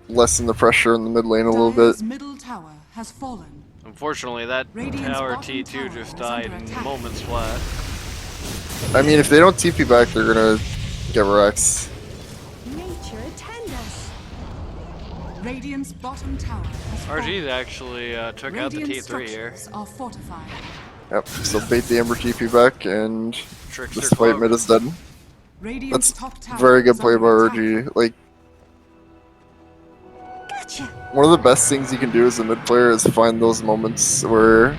lessen the pressure in the mid lane a little bit. Dire's middle tower has fallen. Unfortunately, that Radiant's tower bottom T2 tower just is died under in attack. moments flat. I mean, if they don't TP back, they're gonna get Rex. Nature attend us. Radiant's bottom tower has fallen. RG actually took out the Radiant T3 here. structures are fortified. Yep, so bait the Ember TP back, and Trickster this fight Cloak. mid is dead. Radiant's That's top tower very good is play by under attack. RG. Like, Gotcha. one of the best things you can do as a mid player is find those moments where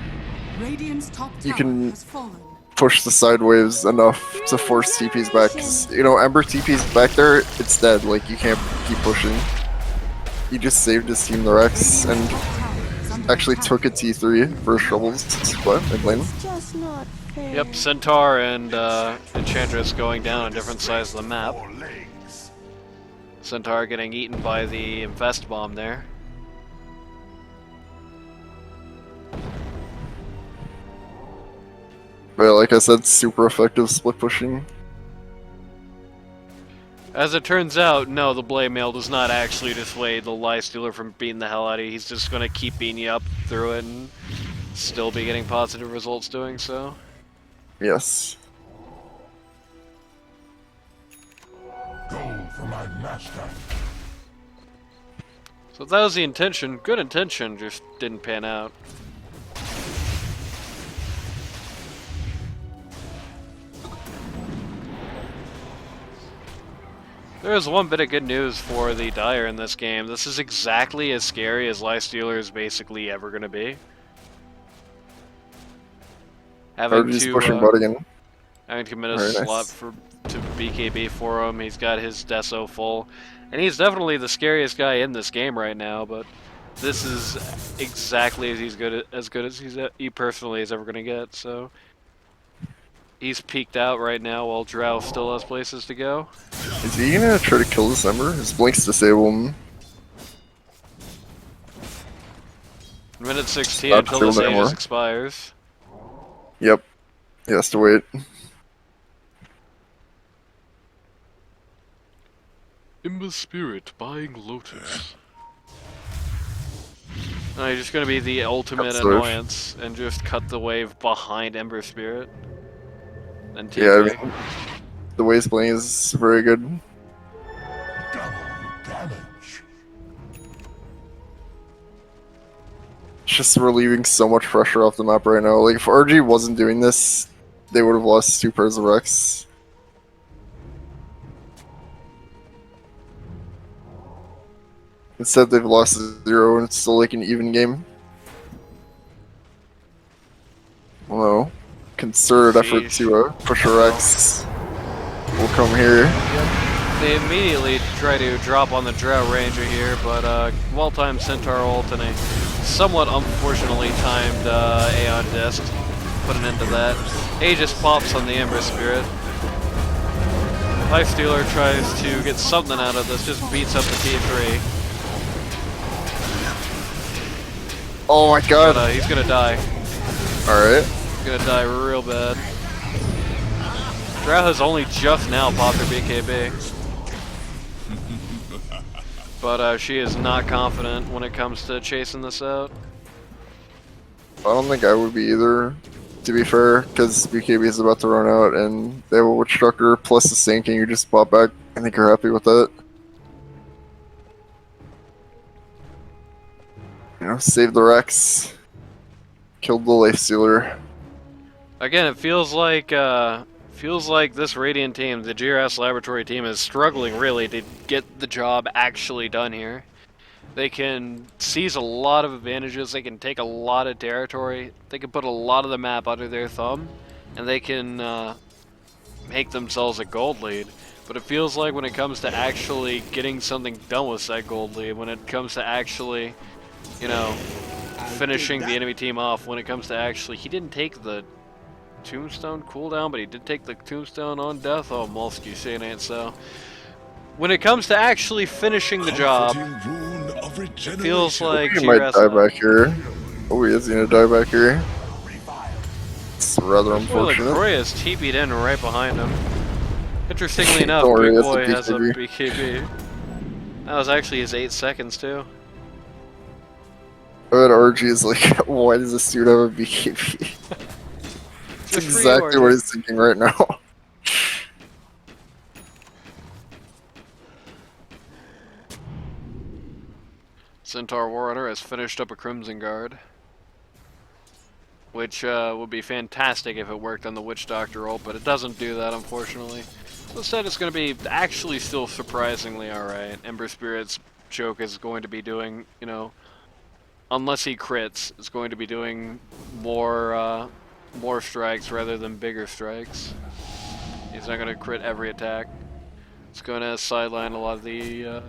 Radiant's top You tower can- has fallen. push the side waves enough to force TPs back. 'Cause, you know, Ember TPs back there, it's dead. Like, you can't keep pushing. He just saved his team the Rex and Radiant's top tower is under actually attack. took a T3 for Troubles split mid lane. It's just not fair. Yep, Centaur and Enchantress going down on different sides of the map. Centaur getting eaten by the Infest Bomb there. But like I said, super effective split pushing. As it turns out, no, the Blade Mail does not actually dissuade the Lifestealer from beating the hell out of you. He's just going to keep beating you up through it and still be getting positive results doing so. Yes. Go for my master. So if that was the intention, good intention, just didn't pan out. There is one bit of good news for the Dire in this game. This is exactly as scary as Lifestealer is basically ever going to be. Having RG's to, pushing bot again. having to commit a Very nice. slot to BKB for him. He's got his Deso full. And he's definitely the scariest guy in this game right now, but this is exactly as good as he personally is ever going to get, so... He's peeked out right now while Drow still has places to go. Is he gonna try to kill this Ember? His Blink's disable him. Minute 16 Not until this killed anymore. Aegis expires. Yep. He has to wait. Ember Spirit buying Lotus. No, you're just gonna be the ultimate Cut the wave. annoyance and just cut the wave behind Ember Spirit. Then Yeah, I TP. mean, the way he's playing is very good. Double damage. It's just relieving so much pressure off the map right now. Like, if RG wasn't doing this, they would have lost 2 pairs of Rex. Instead, they've lost 0, and it's still like an even game. Although, concerted effort Sheesh. to push a Rex will come here. They immediately try to drop on the Drow Ranger here, but well-timed Centaur ult and a somewhat unfortunately timed Aeon Disc put an end to that. Aegis pops on the Ember Spirit. Lifestealer tries to get something out of this, just beats up the T3. Oh my god. But he's gonna die. Alright. He's gonna die real bad. Drow has only just now popped her BKB. But she is not confident when it comes to chasing this out. I don't think I would be either, to be fair, because BKB is about to run out and they have a Witch Doctor plus the sinking. You just bought back. I think you're happy with that. You know, save the Rex. Killed the Life Stealer. Again, it feels like this Radiant team, the G-Raff Laboratory team, is struggling really to get the job actually done here. They can seize a lot of advantages, they can take a lot of territory, they can put a lot of the map under their thumb, and they can make themselves a gold lead. But it feels like when it comes to actually getting something done with that gold lead, when it comes to actually, you know, finishing the enemy team off, when it comes to actually... He didn't take the Tombstone cooldown, but he did take the Tombstone on death. Oh, Molsky, saying ain't so. When it comes to actually finishing the job, it feels like He might die back here. Oh, he is gonna die back here. It's rather unfortunate. Well, Croy is TP'd in right behind him. Interestingly enough, Don't worry, Big that's a Boy has a BKB. BKB. That was actually his 8 seconds too. But RG is like, why does this dude have a BKB? That's Just for exactly you, what RG. he's thinking right now. Centaur Warrunner has finished up a Crimson Guard, which would be fantastic if it worked on the Witch Doctor ult, but it doesn't do that, unfortunately. Instead, it's going to be actually still surprisingly alright. Ember Spirit's joke is going to be doing, you know, unless he crits, it's going to be doing more strikes rather than bigger strikes. He's not going to crit every attack. It's going to sideline a lot of the...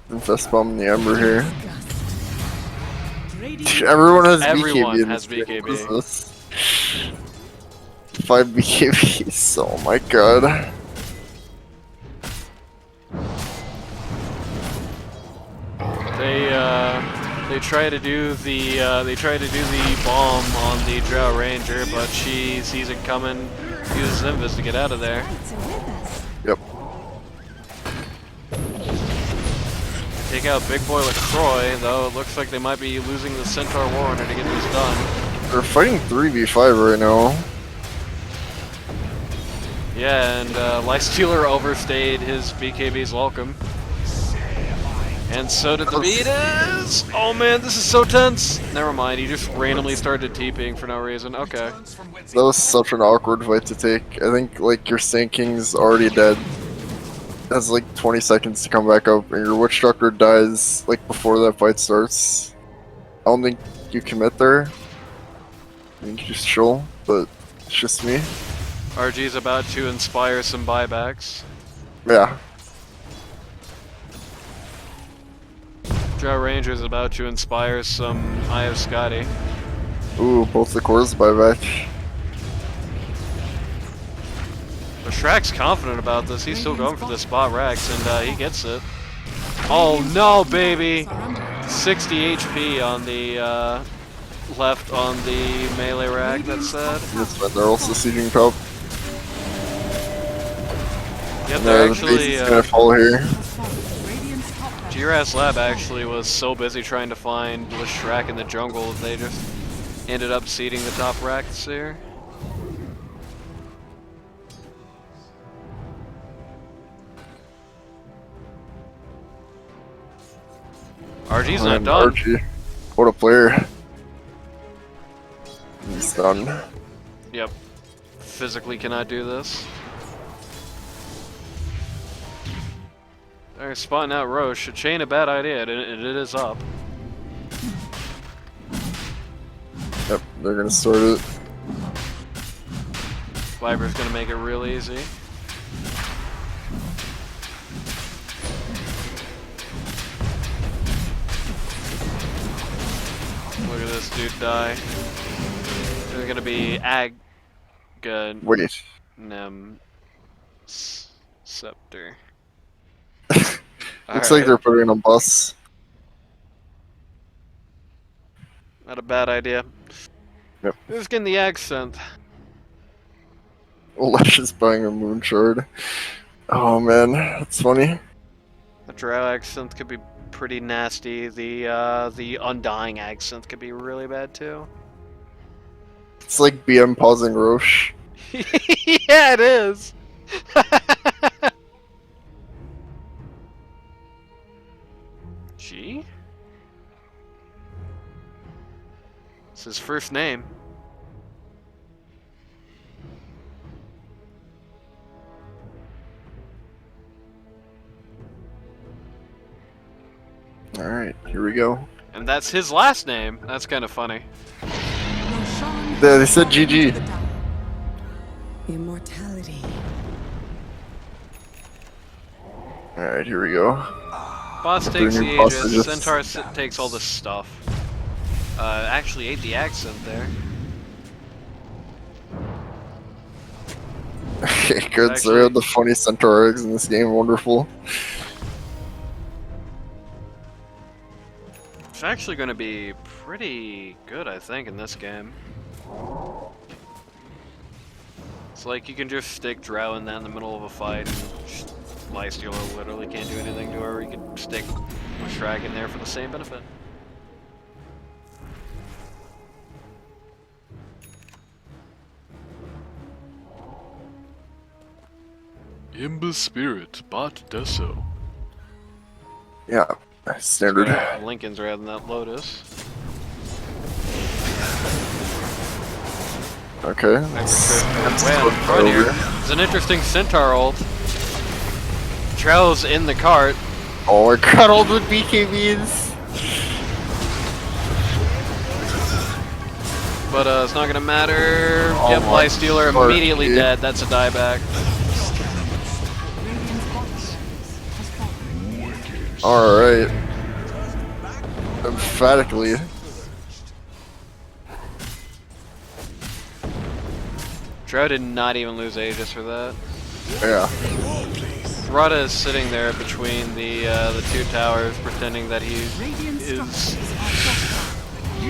Infest bomb the Ember here. Radiant Everyone has Everyone BKB. in has this game. BKB. What is this? 5 BKBs. Oh my god. They try to do the bomb on the Drow Ranger, but she sees it coming, uses Invis to get out of there. Knights are with us. Yep. Take out Big Boy LaCroix, though it looks like they might be losing the Centaur Warrunner to get this done. They're fighting 3v5 right now. Yeah, and Lifestealer overstayed his BKB's welcome. And so did the Beetus! Oh man, this is so tense! Never mind, he just randomly started TPing for no reason. Okay. That was such an awkward fight to take. I think like your Sand King's already dead. Has like 20 seconds to come back up, and your Witch Doctor dies like before that fight starts. I don't think you commit there. I think you just chill, but it's just me. RG's about to inspire some buybacks. Yeah. Drow Ranger's about to inspire some Eye of Scotty. Ooh, both the cores buyback. But Shrek's confident about this. He's still going for the spot Rex, and he gets it. Oh no, baby! 60 HP on the left on the melee rack, that's sad. That's when they're also sieging top. Yep, And they're the actually, base is gonna fall here. Radiant's top tower. G-Raff's lab actually was so busy trying to find the Shrek in the jungle that they just ended up seeding the top racks here. RG's not And done. Archie. What a player. He's done. Yep. Physically cannot do this. They're spotting out Roche. A chain a bad idea, and it is up. Yep, they're gonna start it. Viper's gonna make it real easy. Look at this dude die. There's gonna be Wait. Nem Scepter. Looks like Alright, they're putting a bus. not a bad idea. Yep. Who's getting the accent? Lesh is buying a moon shard. Oh man, that's funny. The drow accent could be pretty nasty. The undying accent could be really bad too. It's like BM pausing Roche. Yeah, it is. G? It's his first name. Alright, here we go. And that's his last name. That's kind of funny. Roshan Yeah, they has said fallen GG. into the dire. Immortality. Alright, here we go. Boss takes the Bringing Aegis. hostages. Centaur takes all the stuff. Actually ate the accent there. Okay, good. So we have the funny centaur eggs in this game. Wonderful. It's actually going to be pretty good, I think, in this game. It's like you can just stick Drow in that in the middle of a fight, and just Lifestealer literally can't do anything to her, or you can stick Shrag in there for the same benefit. Imba Spirit, Bot Deso. Yeah, standard. Lincoln's rather than that Lotus. Okay. Way out in front here. It's an interesting Centaur ult. Trow's in the cart. Oh, we're cuddled with BKBs. But it's not gonna matter. Oh Yep, my Lifestealer lord, immediately dude. dead. That's a dieback. Radiant's bottom has fallen. Alright. Emphatically. Drow did not even lose Aegis for that. Yeah. Rada is sitting there between the two towers, pretending that he Radiant is structures are fortified.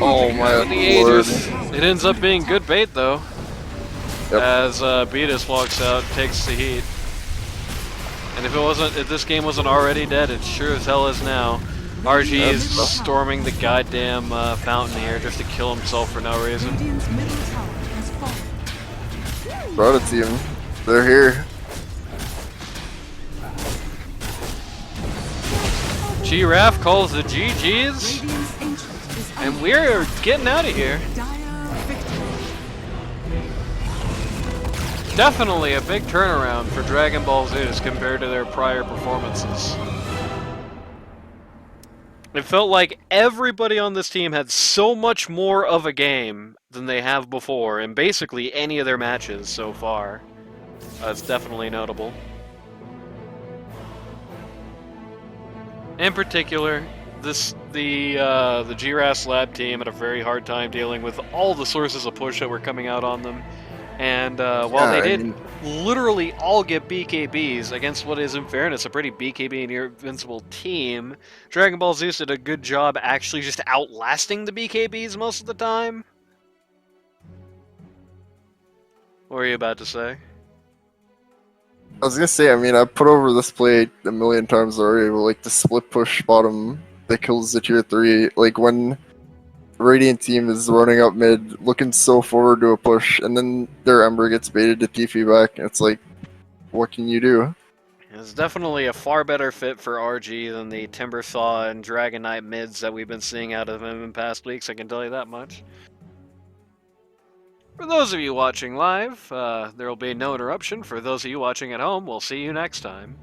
Oh my the lord. Aegis. It ends up being good bait though, Yep. as Beetus walks out, takes the heat. And if this game wasn't already dead, it sure as hell is now. RG is storming the goddamn fountain here just to kill himself for no reason. Radiant's middle tower has fallen. Rada team. They're here. G-Raff calls the GG's, Radiant's ancient is and we're getting out of here. dire victory. Definitely a big turnaround for Dragon Ball Zeus compared to their prior performances. It felt like everybody on this team had so much more of a game than they have before in basically any of their matches so far. It's definitely notable. In particular, the G-Raff lab team had a very hard time dealing with all the sources of push that were coming out on them. And while Yeah, they I did mean- literally all get BKBs against what is, in fairness, a pretty BKB and invincible team, Dragon Ball Zeus did a good job actually just outlasting the BKBs most of the time. What were you about to say? I was gonna say, I mean, I put over this play a million times already, but like the split push bottom that kills the tier 3, like when Radiant team is running up mid, looking so forward to a push, and then their Ember gets baited to TP back, and it's like, what can you do? It's definitely a far better fit for RG than the Timbersaw and Dragon Knight mids that we've been seeing out of him in past weeks, I can tell you that much. For those of you watching live, there will be no interruption. For those of you watching at home, we'll see you next time.